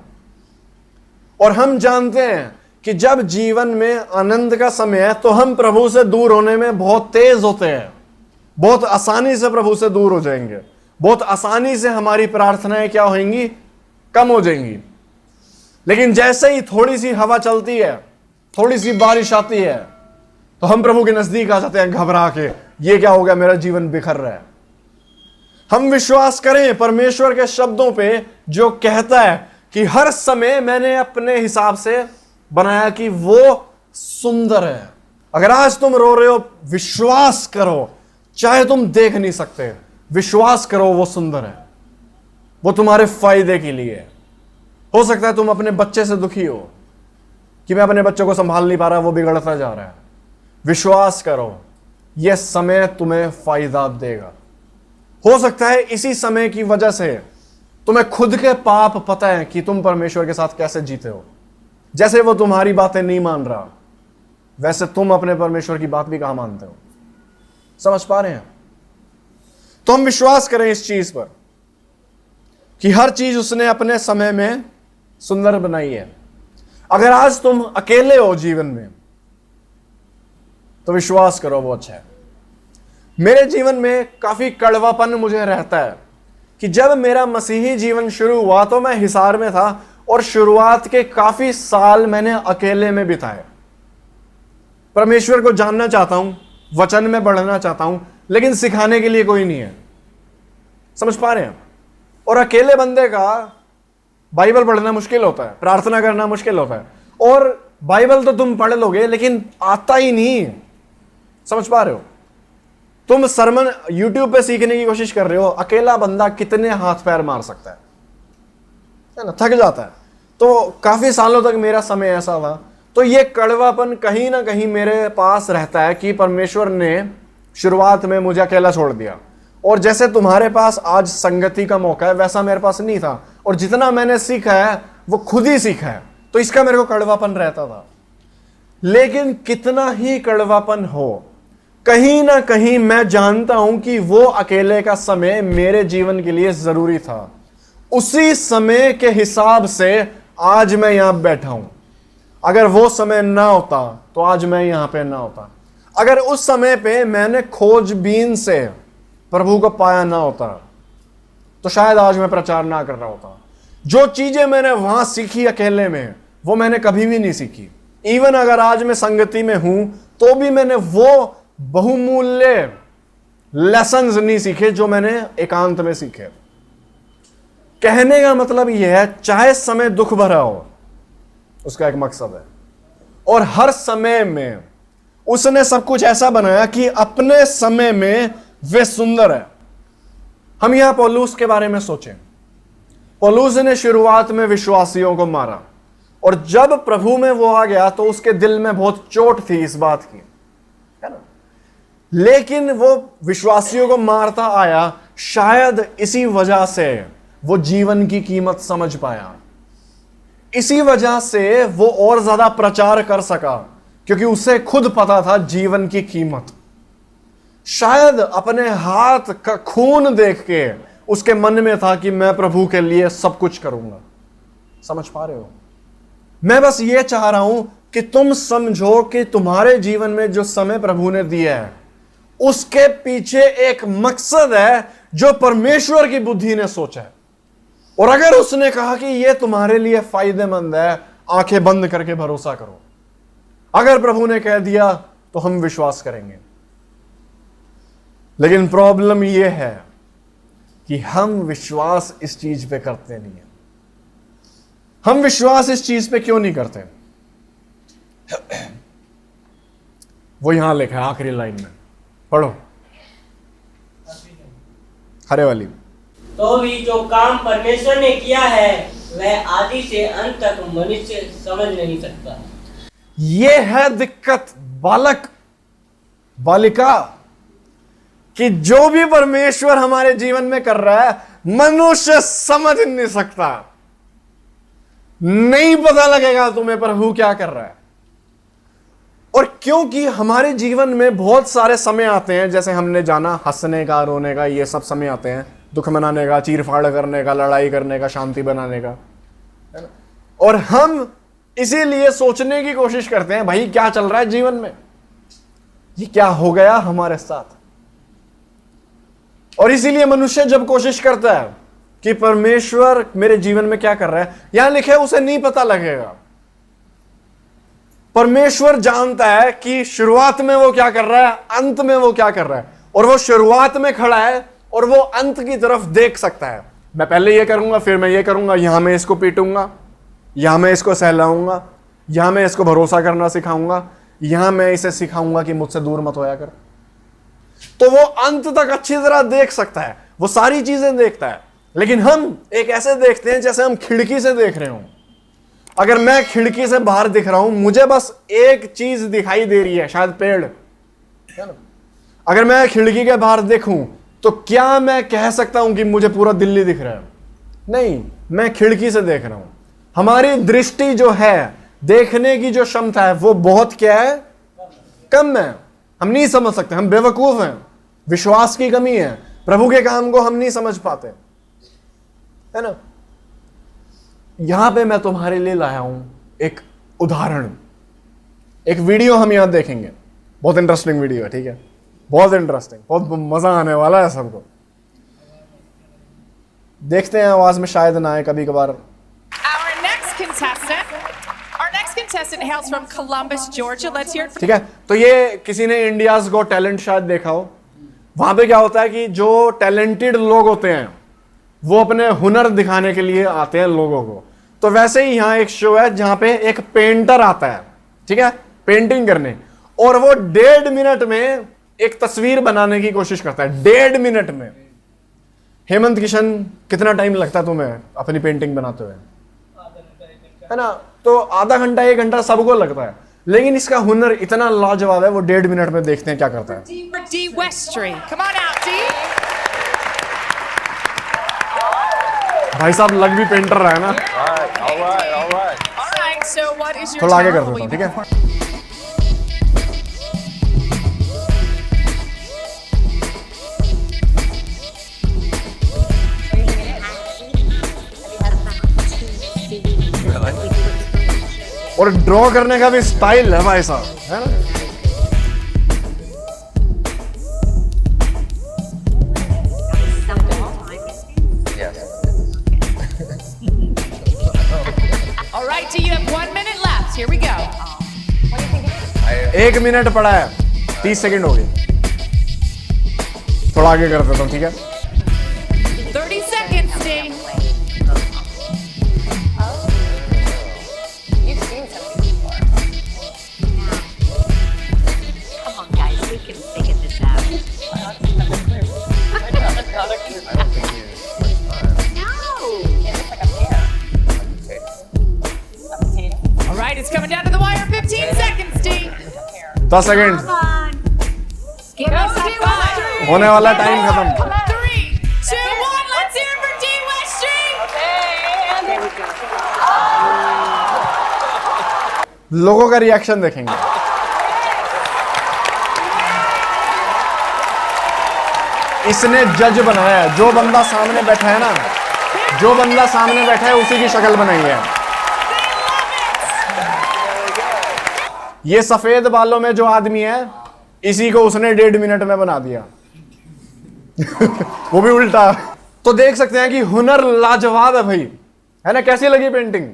[SPEAKER 1] और हम जानते हैं कि जब जीवन में आनंद का समय है तो हम प्रभु से दूर होने में बहुत तेज होते हैं, बहुत आसानी से प्रभु से दूर हो जाएंगे, बहुत आसानी से हमारी प्रार्थनाएं क्या होंगी, कम हो जाएंगी। लेकिन जैसे ही थोड़ी सी हवा चलती है, थोड़ी सी बारिश आती है, तो हम प्रभु के नजदीक आ जाते हैं घबरा के, ये क्या हो गया, मेरा जीवन बिखर रहा है। हम विश्वास करें परमेश्वर के शब्दों पे जो कहता है कि हर समय मैंने अपने हिसाब से बनाया कि वो सुंदर है। अगर आज तुम रो रहे हो, विश्वास करो, चाहे तुम देख नहीं सकते, विश्वास करो वो सुंदर है, वो तुम्हारे फायदे के लिए है। हो सकता है तुम अपने बच्चे से दुखी हो कि मैं अपने बच्चों को संभाल नहीं पा रहा, वो बिगड़ता जा रहा है। विश्वास करो यह समय तुम्हें फायदा देगा। हो सकता है इसी समय की वजह से तुम्हें खुद के पाप पता है कि तुम परमेश्वर के साथ कैसे जीते हो। जैसे वो तुम्हारी बातें नहीं मान रहा, वैसे तुम अपने परमेश्वर की बात भी कहां मानते हो। समझ पा रहे हैं? तो हम विश्वास करें इस चीज पर कि हर चीज उसने अपने समय में सुंदर बनाई है। अगर आज तुम अकेले हो जीवन में, तो विश्वास करो वो अच्छा है। मेरे जीवन में काफी कड़वापन मुझे रहता है कि जब मेरा मसीही जीवन शुरू हुआ तो मैं हिसार में था और शुरुआत के काफी साल मैंने अकेले में बिताए। परमेश्वर को जानना चाहता हूं, वचन में बढ़ना चाहता हूं, लेकिन सिखाने के लिए कोई नहीं है। समझ पा रहे हैं? और अकेले बंदे का बाइबल पढ़ना मुश्किल होता है, प्रार्थना करना मुश्किल होता है। और बाइबल तो तुम पढ़ लोगे लेकिन आता ही नहीं। समझ पा रहे हो? तुम सरमन यूट्यूब पे सीखने की कोशिश कर रहे हो, अकेला बंदा कितने हाथ पैर मार सकता है ना, थक जाता है। तो काफी सालों तक मेरा समय ऐसा था। तो ये कड़वापन कहीं ना कहीं मेरे पास रहता है कि परमेश्वर ने शुरुआत में मुझे अकेला छोड़ दिया, और जैसे तुम्हारे पास आज संगति का मौका है वैसा मेरे पास नहीं था। और जितना मैंने सीखा है वो खुद ही सीखा है, तो इसका मेरे को कड़वापन रहता था। लेकिन कितना ही कड़वापन हो, कहीं ना कहीं मैं जानता हूं कि वो अकेले का समय मेरे जीवन के लिए जरूरी था। उसी समय के हिसाब से आज मैं यहां बैठा हूं। अगर वो समय ना होता तो आज मैं यहां पे ना होता। अगर उस समय पे मैंने खोजबीन से प्रभु को पाया ना होता तो शायद आज मैं प्रचार ना कर रहा होता। जो चीजें मैंने वहां सीखी अकेले में, वो मैंने कभी भी नहीं सीखी। इवन अगर आज मैं संगति में हूं तो भी मैंने वो बहुमूल्य लेसन्स नहीं सीखे जो मैंने एकांत में सीखे। कहने का मतलब यह है, चाहे समय दुख भरा हो, उसका एक मकसद है। और हर समय में उसने सब कुछ ऐसा बनाया कि अपने समय में वे सुंदर है। हम यहां पौलुस के बारे में सोचें। पौलुस ने शुरुआत में विश्वासियों को मारा, और जब प्रभु में वो आ गया तो उसके दिल में बहुत चोट थी इस बात की, है ना। लेकिन वो विश्वासियों को मारता आया, शायद इसी वजह से वो जीवन की कीमत समझ पाया। इसी वजह से वो और ज्यादा प्रचार कर सका, क्योंकि उसे खुद पता था जीवन की कीमत। शायद अपने हाथ का खून देख के उसके मन में था कि मैं प्रभु के लिए सब कुछ करूंगा। समझ पा रहे हो? मैं बस ये चाह रहा हूं कि तुम समझो कि तुम्हारे जीवन में जो समय प्रभु ने दिया है उसके पीछे एक मकसद है जो परमेश्वर की बुद्धि ने सोचा है। और अगर उसने कहा कि यह तुम्हारे लिए फायदेमंद है, आंखें बंद करके भरोसा करो। अगर प्रभु ने कह दिया तो हम विश्वास करेंगे। लेकिन प्रॉब्लम यह है कि हम विश्वास इस चीज पे करते नहीं है। हम विश्वास इस चीज पे क्यों नहीं करते? वो यहां लिखा है आखिरी लाइन में, पढ़ो, हरे वाली।
[SPEAKER 2] तो भी जो काम परमेश्वर ने किया है वह आदि से अंत तक मनुष्य समझ नहीं सकता।
[SPEAKER 1] ये है दिक्कत बालक बालिका कि जो भी परमेश्वर हमारे जीवन में कर रहा है मनुष्य समझ नहीं सकता। नहीं पता लगेगा तुम्हें प्रभु क्या कर रहा है। और क्योंकि हमारे जीवन में बहुत सारे समय आते हैं, जैसे हमने जाना हंसने का, रोने का, ये सब समय आते हैं, दुख मनाने का, चीरफाड़ करने का, लड़ाई करने का, शांति बनाने का, है ना। और हम इसीलिए सोचने की कोशिश करते हैं भाई क्या चल रहा है जीवन में, ये क्या हो गया हमारे साथ। और इसीलिए मनुष्य जब कोशिश करता है कि परमेश्वर मेरे जीवन में क्या कर रहा है, यहां लिखे उसे नहीं पता लगेगा। परमेश्वर जानता है कि शुरुआत में वो क्या कर रहा है, अंत में वो क्या कर रहा है, और वो शुरुआत में खड़ा है और वो अंत की तरफ देख सकता है। मैं पहले ये करूंगा, फिर मैं ये करूंगा, यहां मैं इसको पीटूंगा, यहां मैं इसको सहलाऊंगा, यहां मैं इसको भरोसा करना सिखाऊंगा, यहां मैं इसे सिखाऊंगा कि मुझसे दूर मत होया कर। तो वो अंत तक अच्छी तरह देख सकता है, वो सारी चीजें देखता है। लेकिन हम एक ऐसे देखते हैं जैसे हम खिड़की से देख रहे हो। अगर मैं खिड़की से बाहर दिख रहा हूं, मुझे बस एक चीज दिखाई दे रही है, शायद पेड़, है ना। अगर मैं खिड़की के बाहर देखूं तो क्या मैं कह सकता हूं कि मुझे पूरा दिल्ली दिख रहा है? नहीं, मैं खिड़की से देख रहा हूं। हमारी दृष्टि जो है, देखने की जो क्षमता है, वो बहुत क्या है, कम है। हम नहीं समझ सकते, हम बेवकूफ हैं, विश्वास की कमी है, प्रभु के काम को हम नहीं समझ पाते, है ना। यहां पे मैं तुम्हारे लिए लाया हूं एक उदाहरण, एक वीडियो हम यहां देखेंगे। बहुत इंटरेस्टिंग वीडियो है, ठीक है, बहुत इंटरेस्टिंग, बहुत मजा आने वाला है सबको। देखते हैं, आवाज में शायद ना आए कभी कभार।
[SPEAKER 3] Contestant hails from Columbus, Georgia. Let's hear it from...
[SPEAKER 1] ठीक है, तो ये किसी ने इंडियाज गॉट टैलेंट शायद देखा हो। वहां पे क्या होता है कि जो टैलेंटेड लोग होते हैं वो अपने हुनर दिखाने के लिए आते हैं लोगों को। तो वैसे ही यहाँ एक शो है जहां पे एक पेंटर आता है, ठीक है, पेंटिंग करने, और वो 1.5 मिनट में एक तस्वीर बनाने की कोशिश करता है। 1.5 मिनट में। हेमंत किशन, कितना टाइम लगता है तुम्हें अपनी पेंटिंग बनाते हुए? है ना। तो आधा घंटा 1 घंटा सबको लगता है, लेकिन इसका हुनर इतना लाजवाब है, वो 1.5 मिनट में देखते हैं क्या करता है।
[SPEAKER 3] D Westry. Come on out, D.
[SPEAKER 1] भाई साहब लग भी पेंटर रहा है ना।
[SPEAKER 3] All right. So what is your
[SPEAKER 1] थोड़ा आगे कर
[SPEAKER 3] talent?
[SPEAKER 1] देता हूं, ठीक है। और ड्रॉ करने का भी स्टाइल है भाई साहब, है ना।
[SPEAKER 3] All right, D, you have 1 minute left. Here we go.
[SPEAKER 1] 1 minute पड़ा है, 30 सेकंड हो गए। थोड़ा आगे कर देता हूँ, ठीक है।
[SPEAKER 3] 30 seconds, D. All right, it's coming down to the wire. 15 seconds, D.
[SPEAKER 1] 10 second
[SPEAKER 3] Go, D Westry.
[SPEAKER 1] होने वाला, टाइम खत्म।
[SPEAKER 3] 3, 2, 1. Let's hear it for D Westry.
[SPEAKER 1] लोगों का रिएक्शन देखेंगे। इसने जज बनाया है, जो बंदा सामने बैठा है ना, जो बंदा सामने बैठा है उसी की शक्ल बनाई है। ये सफेद बालों में जो आदमी है, इसी को उसने 1.5 मिनट में बना दिया। वो भी उल्टा। तो देख सकते हैं कि हुनर लाजवाब है भाई, है ना। कैसी लगी पेंटिंग?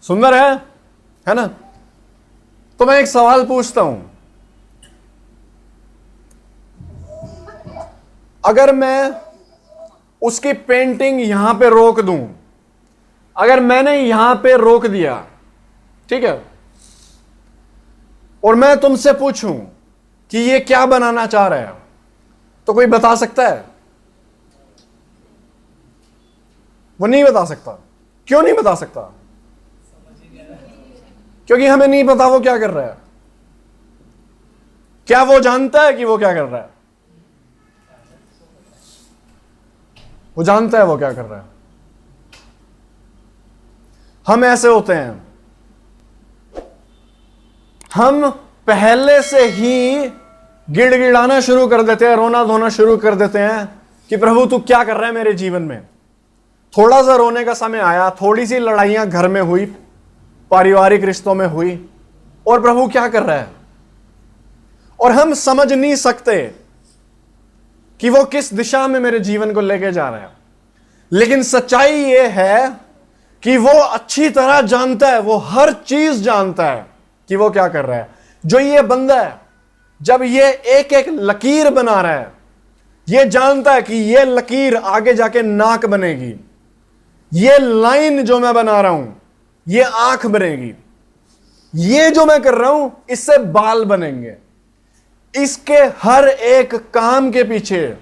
[SPEAKER 1] सुंदर है ना। तो मैं एक सवाल पूछता हूं, अगर मैं उसकी पेंटिंग यहां पे रोक दूं, अगर मैंने यहां पे रोक दिया, ठीक है, और मैं तुमसे पूछूं कि ये क्या बनाना चाह रहा है, तो कोई बता सकता है? वो नहीं बता सकता। क्यों नहीं बता सकता? क्योंकि हमें नहीं पता वो क्या कर रहा है। क्या वो जानता है कि वो क्या कर रहा है? वो जानता है वो क्या कर रहा है। हम ऐसे होते हैं, हम पहले से ही गिड़गिड़ाना शुरू कर देते हैं, रोना धोना शुरू कर देते हैं कि प्रभु तू क्या कर रहा है मेरे जीवन में। थोड़ा सा रोने का समय आया, थोड़ी सी लड़ाइयां घर में हुई, पारिवारिक रिश्तों में हुई, और प्रभु क्या कर रहा है। और हम समझ नहीं सकते कि वो किस दिशा में मेरे जीवन को लेके जा रहा है। लेकिन सच्चाई ये है कि वो अच्छी तरह जानता है, वो हर चीज जानता है कि वो क्या कर रहा है। जो ये बंदा है, जब ये एक एक लकीर बना रहा है, ये जानता है कि ये लकीर आगे जाके नाक बनेगी, ये लाइन जो मैं बना रहा हूं ये आंख बनेगी, ये जो मैं कर रहा हूं इससे बाल बनेंगे। इसके हर एक काम के पीछे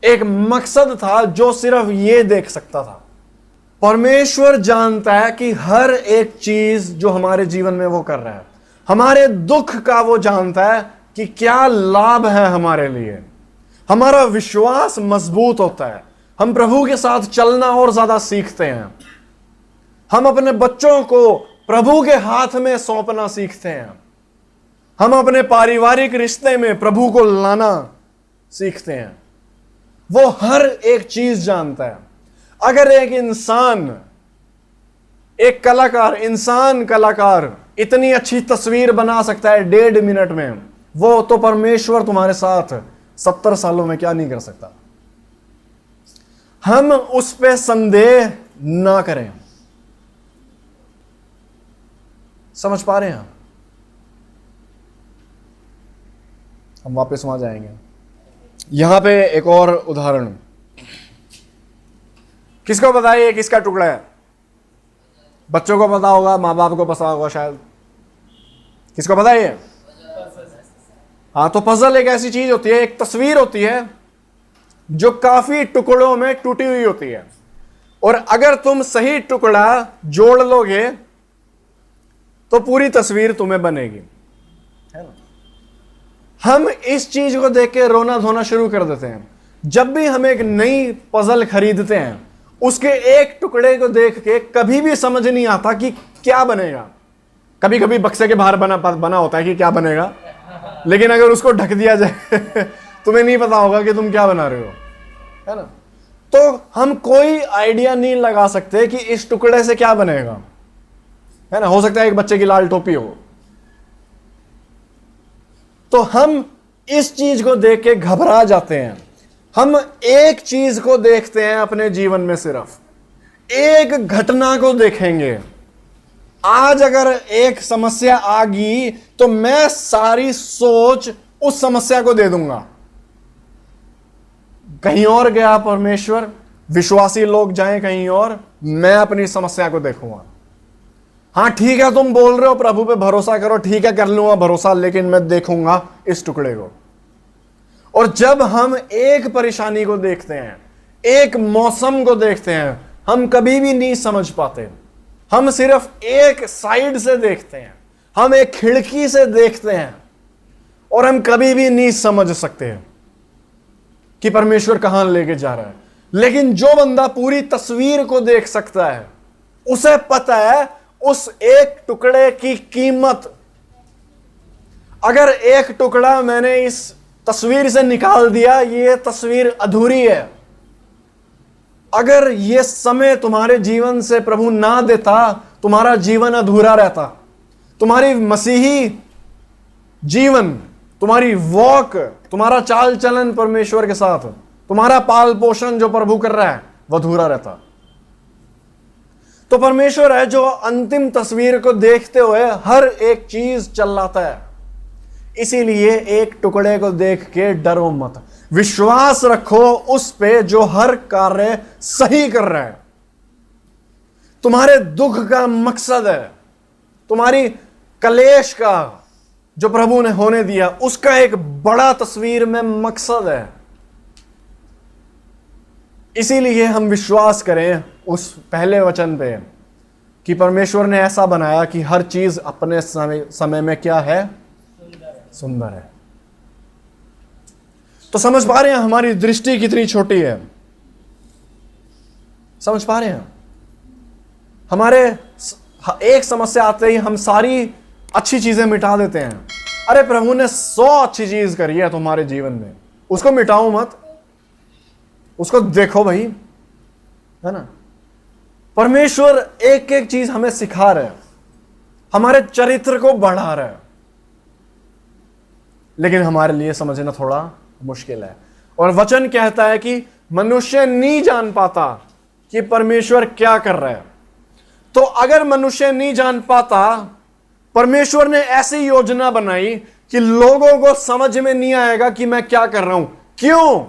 [SPEAKER 1] एक मकसद था जो सिर्फ ये देख सकता था। परमेश्वर जानता है कि हर एक चीज जो हमारे जीवन में वो कर रहा है। हमारे दुख का वो जानता है कि क्या लाभ है हमारे लिए। हमारा विश्वास मजबूत होता है, हम प्रभु के साथ चलना और ज्यादा सीखते हैं। हम अपने बच्चों को प्रभु के हाथ में सौंपना सीखते हैं। हम अपने पारिवारिक रिश्ते में प्रभु को लाना सीखते हैं। वो हर एक चीज जानता है। अगर एक इंसान, एक कलाकार इतनी अच्छी तस्वीर बना सकता है 1.5 मिनट में, वो तो परमेश्वर तुम्हारे साथ 70 सालों में क्या नहीं कर सकता। हम उस पे संदेह ना करें। समझ पा रहे हैं? हम वापस वहां जाएंगे। यहां पे एक और उदाहरण, किसको पता है ये किसका टुकड़ा है? बच्चों को पता होगा, माँ बाप को पता होगा शायद। किसको पता है ये? हाँ, तो पजल एक ऐसी चीज होती है, एक तस्वीर होती है जो काफी टुकड़ों में टूटी हुई होती है, और अगर तुम सही टुकड़ा जोड़ लोगे तो पूरी तस्वीर तुम्हें बनेगी, है ना? हम इस चीज को देख के रोना धोना शुरू कर देते हैं। जब भी हम एक नई पजल खरीदते हैं, उसके एक टुकड़े को देख के कभी भी समझ नहीं आता कि क्या बनेगा। कभी कभी बक्से के बाहर बना होता है कि क्या बनेगा, लेकिन अगर उसको ढक दिया जाए तुम्हें नहीं पता होगा कि तुम क्या बना रहे हो, है ना? तो हम कोई आइडिया नहीं लगा सकते कि इस टुकड़े से क्या बनेगा, है ना? हो सकता है एक बच्चे की लाल टोपी हो। तो हम इस चीज को देख के घबरा जाते हैं। हम एक चीज को देखते हैं अपने जीवन में, सिर्फ एक घटना को देखेंगे। आज अगर एक समस्या आ गई तो मैं सारी सोच उस समस्या को दे दूंगा। कहीं और गया परमेश्वर, विश्वासी लोग जाएं कहीं और, मैं अपनी समस्या को देखूंगा। हाँ ठीक है, तुम बोल रहे हो प्रभु पे भरोसा करो, ठीक है कर लूंगा भरोसा, लेकिन मैं देखूंगा इस टुकड़े को। और जब हम एक परेशानी को देखते हैं, एक मौसम को देखते हैं, हम कभी भी नहीं समझ पाते। हम सिर्फ एक साइड से देखते हैं, हम एक खिड़की से देखते हैं, और हम कभी भी नहीं समझ सकते कि परमेश्वर कहां लेके जा रहा है। लेकिन जो बंदा पूरी तस्वीर को देख सकता है, उसे पता है उस एक टुकड़े की कीमत। अगर एक टुकड़ा मैंने इस तस्वीर से निकाल दिया, ये तस्वीर अधूरी है। अगर ये समय तुम्हारे जीवन से प्रभु ना देता, तुम्हारा जीवन अधूरा रहता। तुम्हारी मसीही जीवन, तुम्हारी वॉक, तुम्हारा चाल चलन परमेश्वर के साथ, तुम्हारा पाल पोषण जो प्रभु कर रहा है, वह अधूरा रहता। तो परमेश्वर है जो अंतिम तस्वीर को देखते हुए हर एक चीज चलाता है। इसीलिए एक टुकड़े को देख के डरो मत, विश्वास रखो उस पे जो हर कार्य सही कर रहा है। तुम्हारे दुख का मकसद है, तुम्हारी कलेश का जो प्रभु ने होने दिया, उसका एक बड़ा तस्वीर में मकसद है। इसीलिए हम विश्वास करें उस पहले वचन पे कि परमेश्वर ने ऐसा बनाया कि हर चीज अपने समय में क्या है, सुंदर है। तो समझ पा रहे हैं हमारी दृष्टि कितनी छोटी है? समझ पा रहे हैं? हमारे एक समस्या आते ही हम सारी अच्छी चीजें मिटा देते हैं। अरे प्रभु ने 100 अच्छी चीज करी है तुम्हारे जीवन में, उसको मिटाओ मत, उसको देखो भाई, है ना। परमेश्वर एक एक चीज हमें सिखा रहे हैं, हमारे चरित्र को बढ़ा रहे हैं, लेकिन हमारे लिए समझना थोड़ा मुश्किल है। और वचन कहता है कि मनुष्य नहीं जान पाता कि परमेश्वर क्या कर रहा है। तो अगर मनुष्य नहीं जान पाता, परमेश्वर ने ऐसी योजना बनाई कि लोगों को समझ में नहीं आएगा कि मैं क्या कर रहा हूं। क्यों?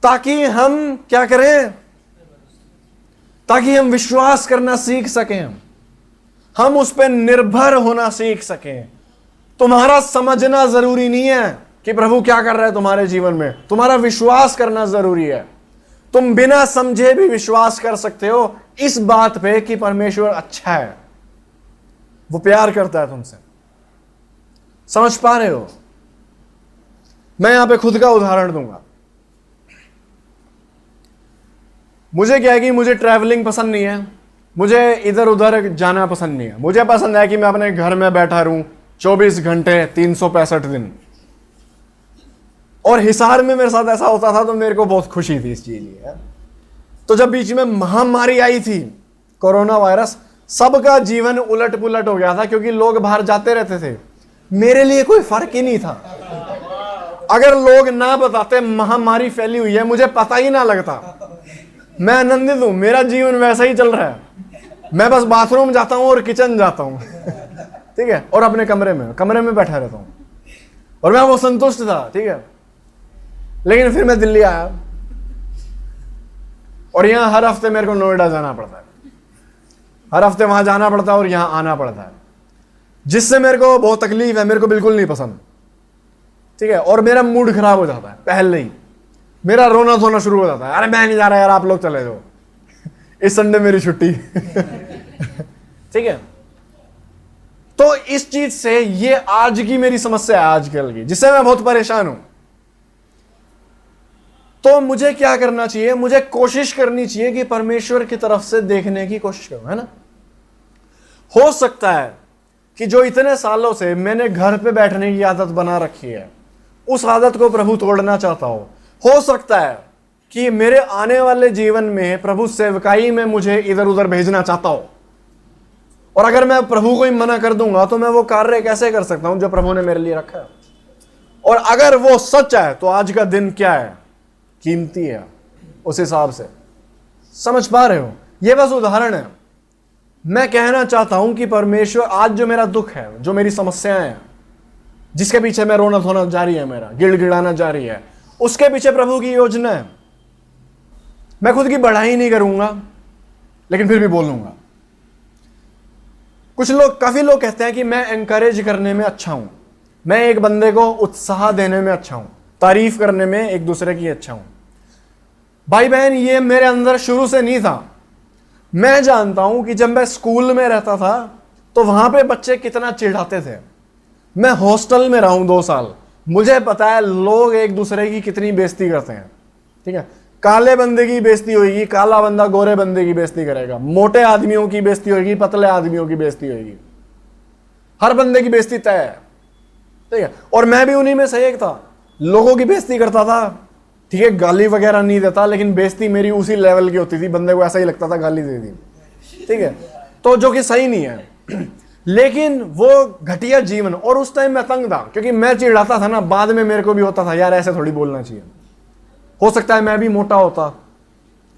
[SPEAKER 1] ताकि हम क्या करें? ताकि हम विश्वास करना सीख सकें, हम उस पर निर्भर होना सीख सकें। तुम्हारा समझना जरूरी नहीं है कि प्रभु क्या कर रहा है तुम्हारे जीवन में, तुम्हारा विश्वास करना जरूरी है। तुम बिना समझे भी विश्वास कर सकते हो इस बात पे कि परमेश्वर अच्छा है, वो प्यार करता है तुमसे। समझ पा रहे हो? मैं यहां पे खुद का उदाहरण दूंगा। मुझे क्या है कि मुझे ट्रैवलिंग पसंद नहीं है, मुझे इधर उधर जाना पसंद नहीं है। मुझे पसंद है कि मैं अपने घर में बैठा रहूं 24 घंटे 365 दिन। और हिसार में मेरे साथ ऐसा होता था तो मेरे को बहुत खुशी थी इस चीज लिए। तो जब बीच में महामारी आई थी कोरोना वायरस, सबका जीवन उलट पुलट हो गया था क्योंकि लोग बाहर जाते रहते थे। मेरे लिए कोई फर्क ही नहीं था। अगर लोग ना बताते महामारी फैली हुई है, मुझे पता ही ना लगता। मैं आनंदित हूं, मेरा जीवन वैसा ही चल रहा है। मैं बस बाथरूम जाता हूं और किचन जाता हूं ठीक है, और अपने कमरे में बैठा रहता हूं, और मैं वो संतुष्ट था। ठीक है, लेकिन फिर मैं दिल्ली आया और यहां हर हफ्ते मेरे को नोएडा जाना पड़ता है, हर हफ्ते वहां जाना पड़ता है और यहां आना पड़ता है, जिससे मेरे को बहुत तकलीफ है, मेरे को बिल्कुल नहीं पसंद। ठीक है, और मेरा मूड खराब हो जाता है, पहले ही मेरा रोना धोना शुरू हो जाता है। अरे मैं नहीं जा रहा यार, आप लोग चले जाओ, इस संडे मेरी छुट्टी ठीक है। तो इस चीज से, ये आज की मेरी समस्या है आजकल की, जिससे मैं बहुत परेशान हूं। तो मुझे क्या करना चाहिए? मुझे कोशिश करनी चाहिए कि परमेश्वर की तरफ से देखने की कोशिश करूं, है ना। हो सकता है कि जो इतने सालों से मैंने घर पे बैठने की आदत बना रखी है, उस आदत को प्रभु तोड़ना चाहता हो सकता है कि मेरे आने वाले जीवन में प्रभु सेवकाई में मुझे इधर उधर भेजना चाहता हो, और अगर मैं प्रभु को ही मना कर दूंगा तो मैं वो कार्य कैसे कर सकता हूं जो प्रभु ने मेरे लिए रखा है। और अगर वो सच है तो आज का दिन क्या है, कीमती है उस हिसाब से। समझ पा रहे हो? ये बस उदाहरण है। मैं कहना चाहता हूं कि परमेश्वर, आज जो मेरा दुख है, जो मेरी समस्याएं हैं, जिसके पीछे मैं रोना धोना जारी है, मेरा गिड़गिड़ाना जारी है, उसके पीछे प्रभु की योजना है। मैं खुद की बढ़ाई नहीं करूंगा, लेकिन फिर भी बोलूंगा। काफी लोग कहते हैं कि मैं एनकरेज करने में अच्छा हूं, मैं एक बंदे को उत्साह देने में अच्छा हूं, तारीफ करने में एक दूसरे की अच्छा हूं। भाई बहन, ये मेरे अंदर शुरू से नहीं था। मैं जानता हूं कि जब मैं स्कूल में रहता था तो वहां पे बच्चे कितना चिढ़ाते थे। मैं हॉस्टल में रहा हूं 2 साल, मुझे पता है लोग एक दूसरे की कितनी बेइज्जती करते हैं। ठीक है, काले बंदे की बेइज्जती होगी, काला बंदा गोरे बंदे की बेइज्जती करेगा, मोटे आदमियों की बेइज्जती होगी, पतले आदमियों की बेइज्जती होगी, हर बंदे की बेइज्जती तय है। ठीक है, और मैं भी उन्हीं में से एक था, लोगों की बेइज्जती करता था। ठीक है, गाली वगैरह नहीं देता, लेकिन बेइज्जती मेरी उसी लेवल की होती थी, बंदे को ऐसा ही लगता था गाली दे दी। ठीक है, तो जो कि सही नहीं है लेकिन वो घटिया जीवन। और उस टाइम मैं तंग था क्योंकि मैं चिढ़ाता था ना, बाद में मेरे को भी होता था यार ऐसे थोड़ी बोलना चाहिए, हो सकता है मैं भी मोटा होता।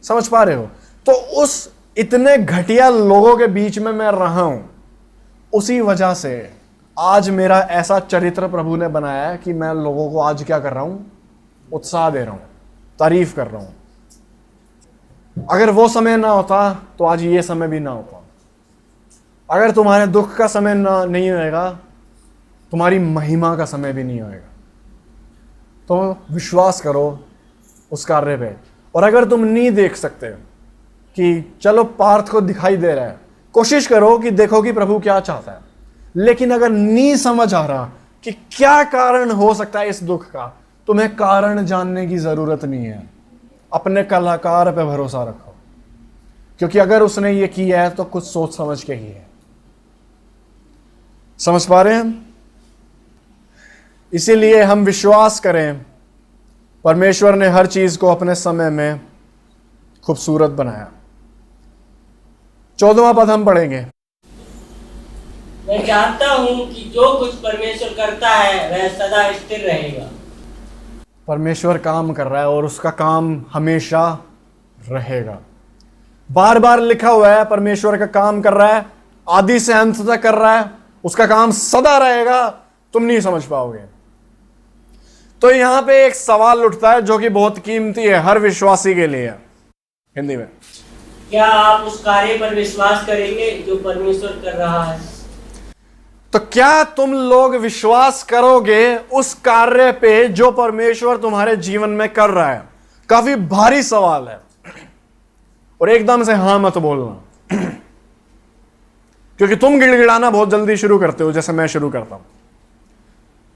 [SPEAKER 1] समझ पा रहे हो? तो उस इतने घटिया लोगों के बीच में मैं रहा हूं, उसी वजह से आज मेरा ऐसा चरित्र प्रभु ने बनाया है कि मैं लोगों को आज क्या कर रहा हूं, उत्साह दे रहा हूं, तारीफ कर रहा हूं। अगर वो समय ना होता तो आज ये समय भी ना होता। अगर तुम्हारे दुख का समय नहीं होएगा, तुम्हारी महिमा का समय भी नहीं होएगा। तो विश्वास करो उस कार्य पे। और अगर तुम नहीं देख सकते कि चलो पार्थ को दिखाई दे रहा है, कोशिश करो कि देखो कि प्रभु क्या चाहता है। लेकिन अगर नहीं समझ आ रहा कि क्या कारण हो सकता है इस दुख का, तुम्हें कारण जानने की जरूरत नहीं है, अपने कलाकार पे भरोसा रखो, क्योंकि अगर उसने ये किया है तो कुछ सोच समझ के ही है। समझ पा रहे हैं? इसीलिए हम विश्वास करें, परमेश्वर ने हर चीज को अपने समय में खूबसूरत बनाया। 14वां पद हम पढ़ेंगे।
[SPEAKER 2] मैं जानता हूँ कि जो कुछ परमेश्वर करता है वह सदा स्थिर रहेगा।
[SPEAKER 1] परमेश्वर काम कर रहा है और उसका काम हमेशा रहेगा। बार बार लिखा हुआ है परमेश्वर का काम कर रहा है, आदि से अंत तक कर रहा है, उसका काम सदा रहेगा। तुम नहीं समझ पाओगे। तो यहां पे एक सवाल उठता है जो कि बहुत कीमती है हर विश्वासी के लिए। हिंदी में,
[SPEAKER 2] क्या आप उस कार्य पर विश्वास करेंगे जो परमेश्वर कर रहा है?
[SPEAKER 1] तो क्या तुम लोग विश्वास करोगे उस कार्य पे जो परमेश्वर तुम्हारे जीवन में कर रहा है? काफी भारी सवाल है और एकदम से हां मत बोलना, क्योंकि तुम गिड़गिड़ाना बहुत जल्दी शुरू करते हो, जैसे मैं शुरू करता हूं।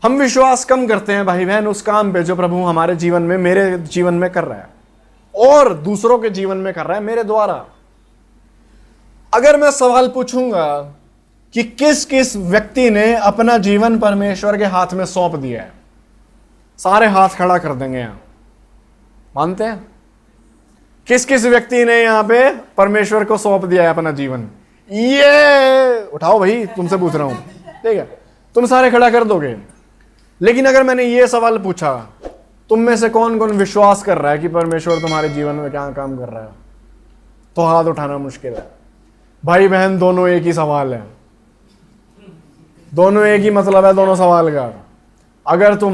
[SPEAKER 1] हम विश्वास कम करते हैं भाई बहन उस काम पे जो प्रभु हमारे जीवन में, मेरे जीवन में कर रहा है और दूसरों के जीवन में कर रहा है मेरे द्वारा। अगर मैं सवाल पूछूंगा कि किस किस व्यक्ति ने अपना जीवन परमेश्वर के हाथ में सौंप दिया है, सारे हाथ खड़ा कर देंगे। यहां मानते हैं? किस किस व्यक्ति ने यहां पे परमेश्वर को सौंप दिया है अपना जीवन? ये उठाओ भाई, तुमसे पूछ रहा हूं, ठीक है? तुम सारे खड़ा कर दोगे। लेकिन अगर मैंने ये सवाल पूछा, तुम में से कौन कौन विश्वास कर रहा है कि परमेश्वर तुम्हारे जीवन में क्या काम कर रहा है, तो हाथ उठाना मुश्किल है। भाई बहन दोनों एक ही सवाल है, दोनों एक ही मतलब है दोनों सवाल का। अगर तुम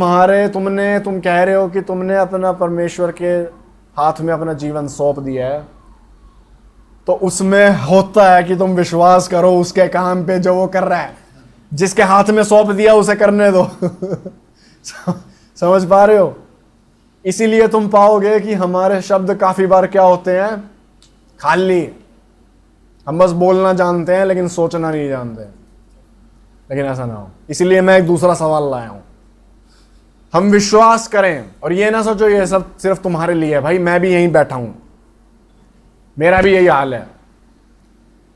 [SPEAKER 1] कह रहे हो कि तुमने अपना परमेश्वर के हाथ में अपना जीवन सौंप दिया है, तो उसमें होता है कि तुम विश्वास करो उसके काम पे जो वो कर रहा है। जिसके हाथ में सौंप दिया उसे करने दो। समझ पा रहे हो? इसीलिए तुम पाओगे कि हमारे शब्द काफी बार क्या होते हैं, खाली। हम बस बोलना जानते हैं लेकिन सोचना नहीं जानते। लेकिन ऐसा ना हो, इसीलिए मैं एक दूसरा सवाल लाया हूं। हम विश्वास करें, और ये ना सोचो ये सब सिर्फ तुम्हारे लिए है, भाई मैं भी यहीं बैठा हूं, मेरा भी यही हाल है।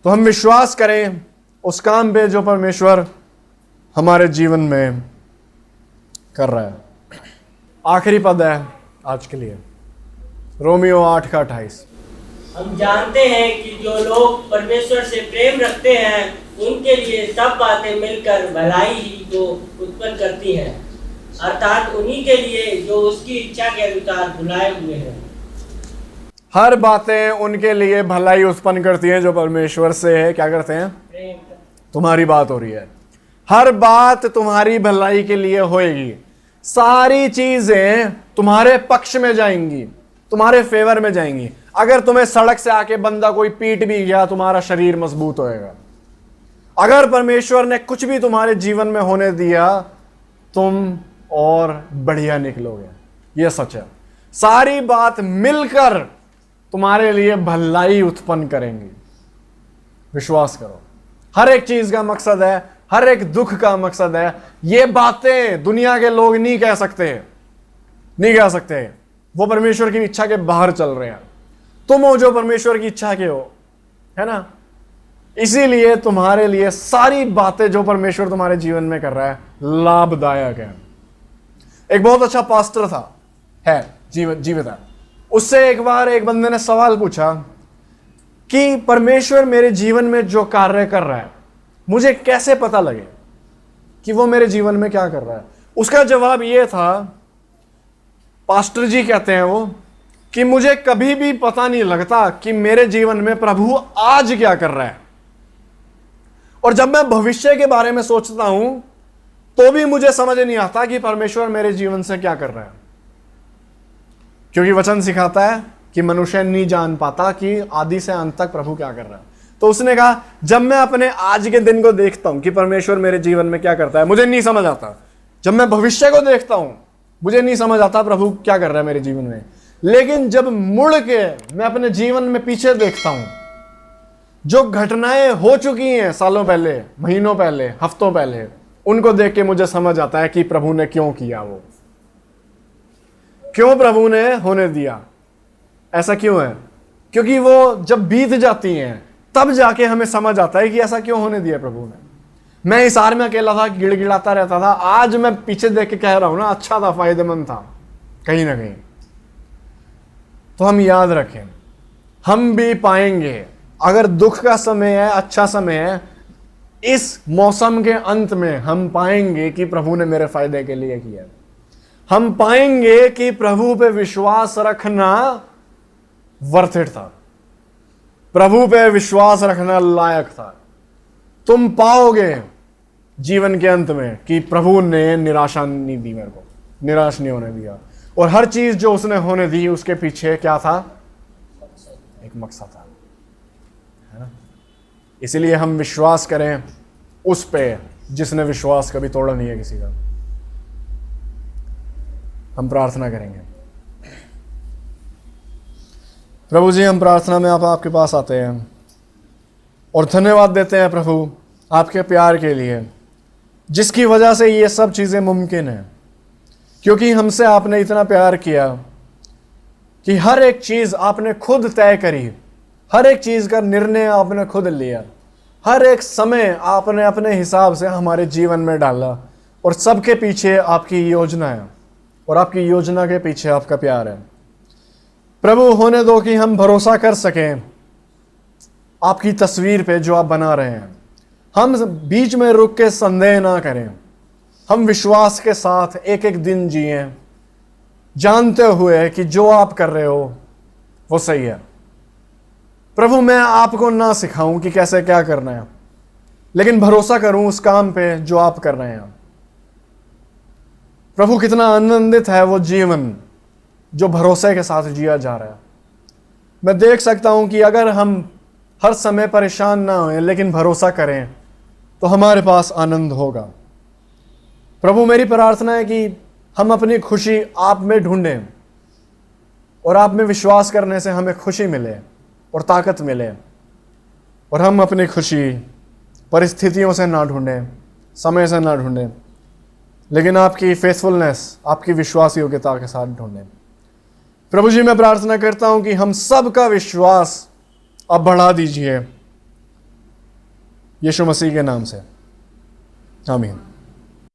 [SPEAKER 1] तो हम विश्वास करें उस काम पे जो परमेश्वर हमारे जीवन में कर रहा है। आखिरी पद है आज के लिए, रोमियो 8:28।
[SPEAKER 2] हम जानते हैं कि जो लोग परमेश्वर से प्रेम रखते हैं उनके लिए सब बातें मिलकर भलाई ही को उत्पन्न करती हैं, अर्थात उन्हीं के लिए जो उसकी इच्छा के अनुसार बुलाए हुए हैं।
[SPEAKER 1] हर बातें उनके लिए भलाई उत्पन्न करती हैं जो परमेश्वर से है, क्या करते हैं?
[SPEAKER 2] प्रेम।
[SPEAKER 1] तुम्हारी बात हो रही है, हर बात तुम्हारी भलाई के लिए होएगी। सारी चीजें तुम्हारे पक्ष में जाएंगी, तुम्हारे फेवर में जाएंगी। अगर तुम्हें सड़क से आके बंदा कोई पीट भी गया, तुम्हारा शरीर मजबूत होएगा। अगर परमेश्वर ने कुछ भी तुम्हारे जीवन में होने दिया, तुम और बढ़िया निकलोगे। यह सच है। सारी बात मिलकर तुम्हारे लिए भलाई उत्पन्न करेंगी। विश्वास करो। हर एक चीज का मकसद है, हर एक दुख का मकसद है। ये बातें दुनिया के लोग नहीं कह सकते, नहीं कह सकते। वो परमेश्वर की इच्छा के बाहर चल रहे हैं। तुम हो जो परमेश्वर की इच्छा के हो, है ना? इसीलिए तुम्हारे लिए सारी बातें जो परमेश्वर तुम्हारे जीवन में कर रहा है लाभदायक है। एक बहुत अच्छा पास्टर था, है जीवित है। उससे एक बार एक बंदे ने सवाल पूछा कि परमेश्वर मेरे जीवन में जो कार्य कर रहा है, मुझे कैसे पता लगे कि वो मेरे जीवन में क्या कर रहा है? उसका जवाब ये था, पास्टर जी कहते हैं वो, कि मुझे कभी भी पता नहीं लगता कि मेरे जीवन में प्रभु आज क्या कर रहा है। और जब मैं भविष्य के बारे में सोचता हूं तो भी मुझे समझ नहीं आता कि परमेश्वर मेरे जीवन से क्या कर रहा है, क्योंकि वचन सिखाता है कि मनुष्य नहीं जान पाता कि आदि से अंत तक प्रभु क्या कर रहा है। तो उसने कहा, जब मैं अपने आज के दिन को देखता हूं कि परमेश्वर मेरे जीवन में क्या करता है, मुझे नहीं समझ आता। जब मैं भविष्य को देखता हूं, मुझे नहीं समझ आता प्रभु क्या कर रहा है मेरे जीवन में। लेकिन जब मुड़ के मैं अपने जीवन में पीछे देखता हूं, जो घटनाएं हो चुकी हैं सालों पहले, महीनों पहले, हफ्तों पहले, उनको देख के मुझे समझ आता है कि प्रभु ने क्यों किया, वो क्यों प्रभु ने होने दिया। ऐसा क्यों है? क्योंकि वो जब बीत जाती हैं तब जाके हमें समझ आता है कि ऐसा क्यों होने दिया प्रभु ने। मैं इस आर में अकेला था, गिड़गिड़ाता रहता था, आज मैं पीछे देख के कह रहा हूं ना, अच्छा था, फायदेमंद था कहीं ना कहीं। तो हम याद रखें, हम भी पाएंगे, अगर दुख का समय है, अच्छा समय है, इस मौसम के अंत में हम पाएंगे कि प्रभु ने मेरे फायदे के लिए किया। हम पाएंगे कि प्रभु पे विश्वास रखना वर्थ इट था, प्रभु पे विश्वास रखना लायक था। तुम पाओगे जीवन के अंत में कि प्रभु ने निराशा नहीं दी, मेरे को निराश नहीं होने दिया, और हर चीज जो उसने होने दी उसके पीछे क्या था? एक मकसद था, है ना। इसलिए हम विश्वास करें उस पे जिसने विश्वास कभी तोड़ा नहीं है किसी का। हम प्रार्थना करेंगे। प्रभु जी, हम प्रार्थना में आपके पास आते हैं और धन्यवाद देते हैं प्रभु आपके प्यार के लिए, जिसकी वजह से ये सब चीज़ें मुमकिन हैं। क्योंकि हमसे आपने इतना प्यार किया कि हर एक चीज़ आपने खुद तय करी, हर एक चीज़ का निर्णय आपने खुद लिया, हर एक समय आपने अपने हिसाब से हमारे जीवन में डाला, और सबके पीछे आपकी योजना है, और आपकी योजना के पीछे आपका प्यार है। प्रभु, होने दो कि हम भरोसा कर सकें आपकी तस्वीर पे जो आप बना रहे हैं। हम बीच में रुक के संदेह ना करें, हम विश्वास के साथ एक एक दिन जिए, जानते हुए कि जो आप कर रहे हो वो सही है। प्रभु, मैं आपको ना सिखाऊं कि कैसे क्या करना है, लेकिन भरोसा करूं उस काम पे जो आप कर रहे हैं। प्रभु, कितना आनंदित है वो जीवन जो भरोसे के साथ जिया जा रहा है। मैं देख सकता हूं कि अगर हम हर समय परेशान ना हों लेकिन भरोसा करें तो हमारे पास आनंद होगा। प्रभु, मेरी प्रार्थना है कि हम अपनी खुशी आप में ढूंढें, और आप में विश्वास करने से हमें खुशी मिले और ताकत मिले, और हम अपनी खुशी परिस्थितियों से ना ढूंढें, समय से ना ढूंढें, लेकिन आपकी फेथफुलनेस, आपकी विश्वास योग्यता के साथ ढूंढें। प्रभु जी, मैं प्रार्थना करता हूं कि हम सब का विश्वास आप बढ़ा दीजिए, यीशु मसीह के नाम से, आमीन।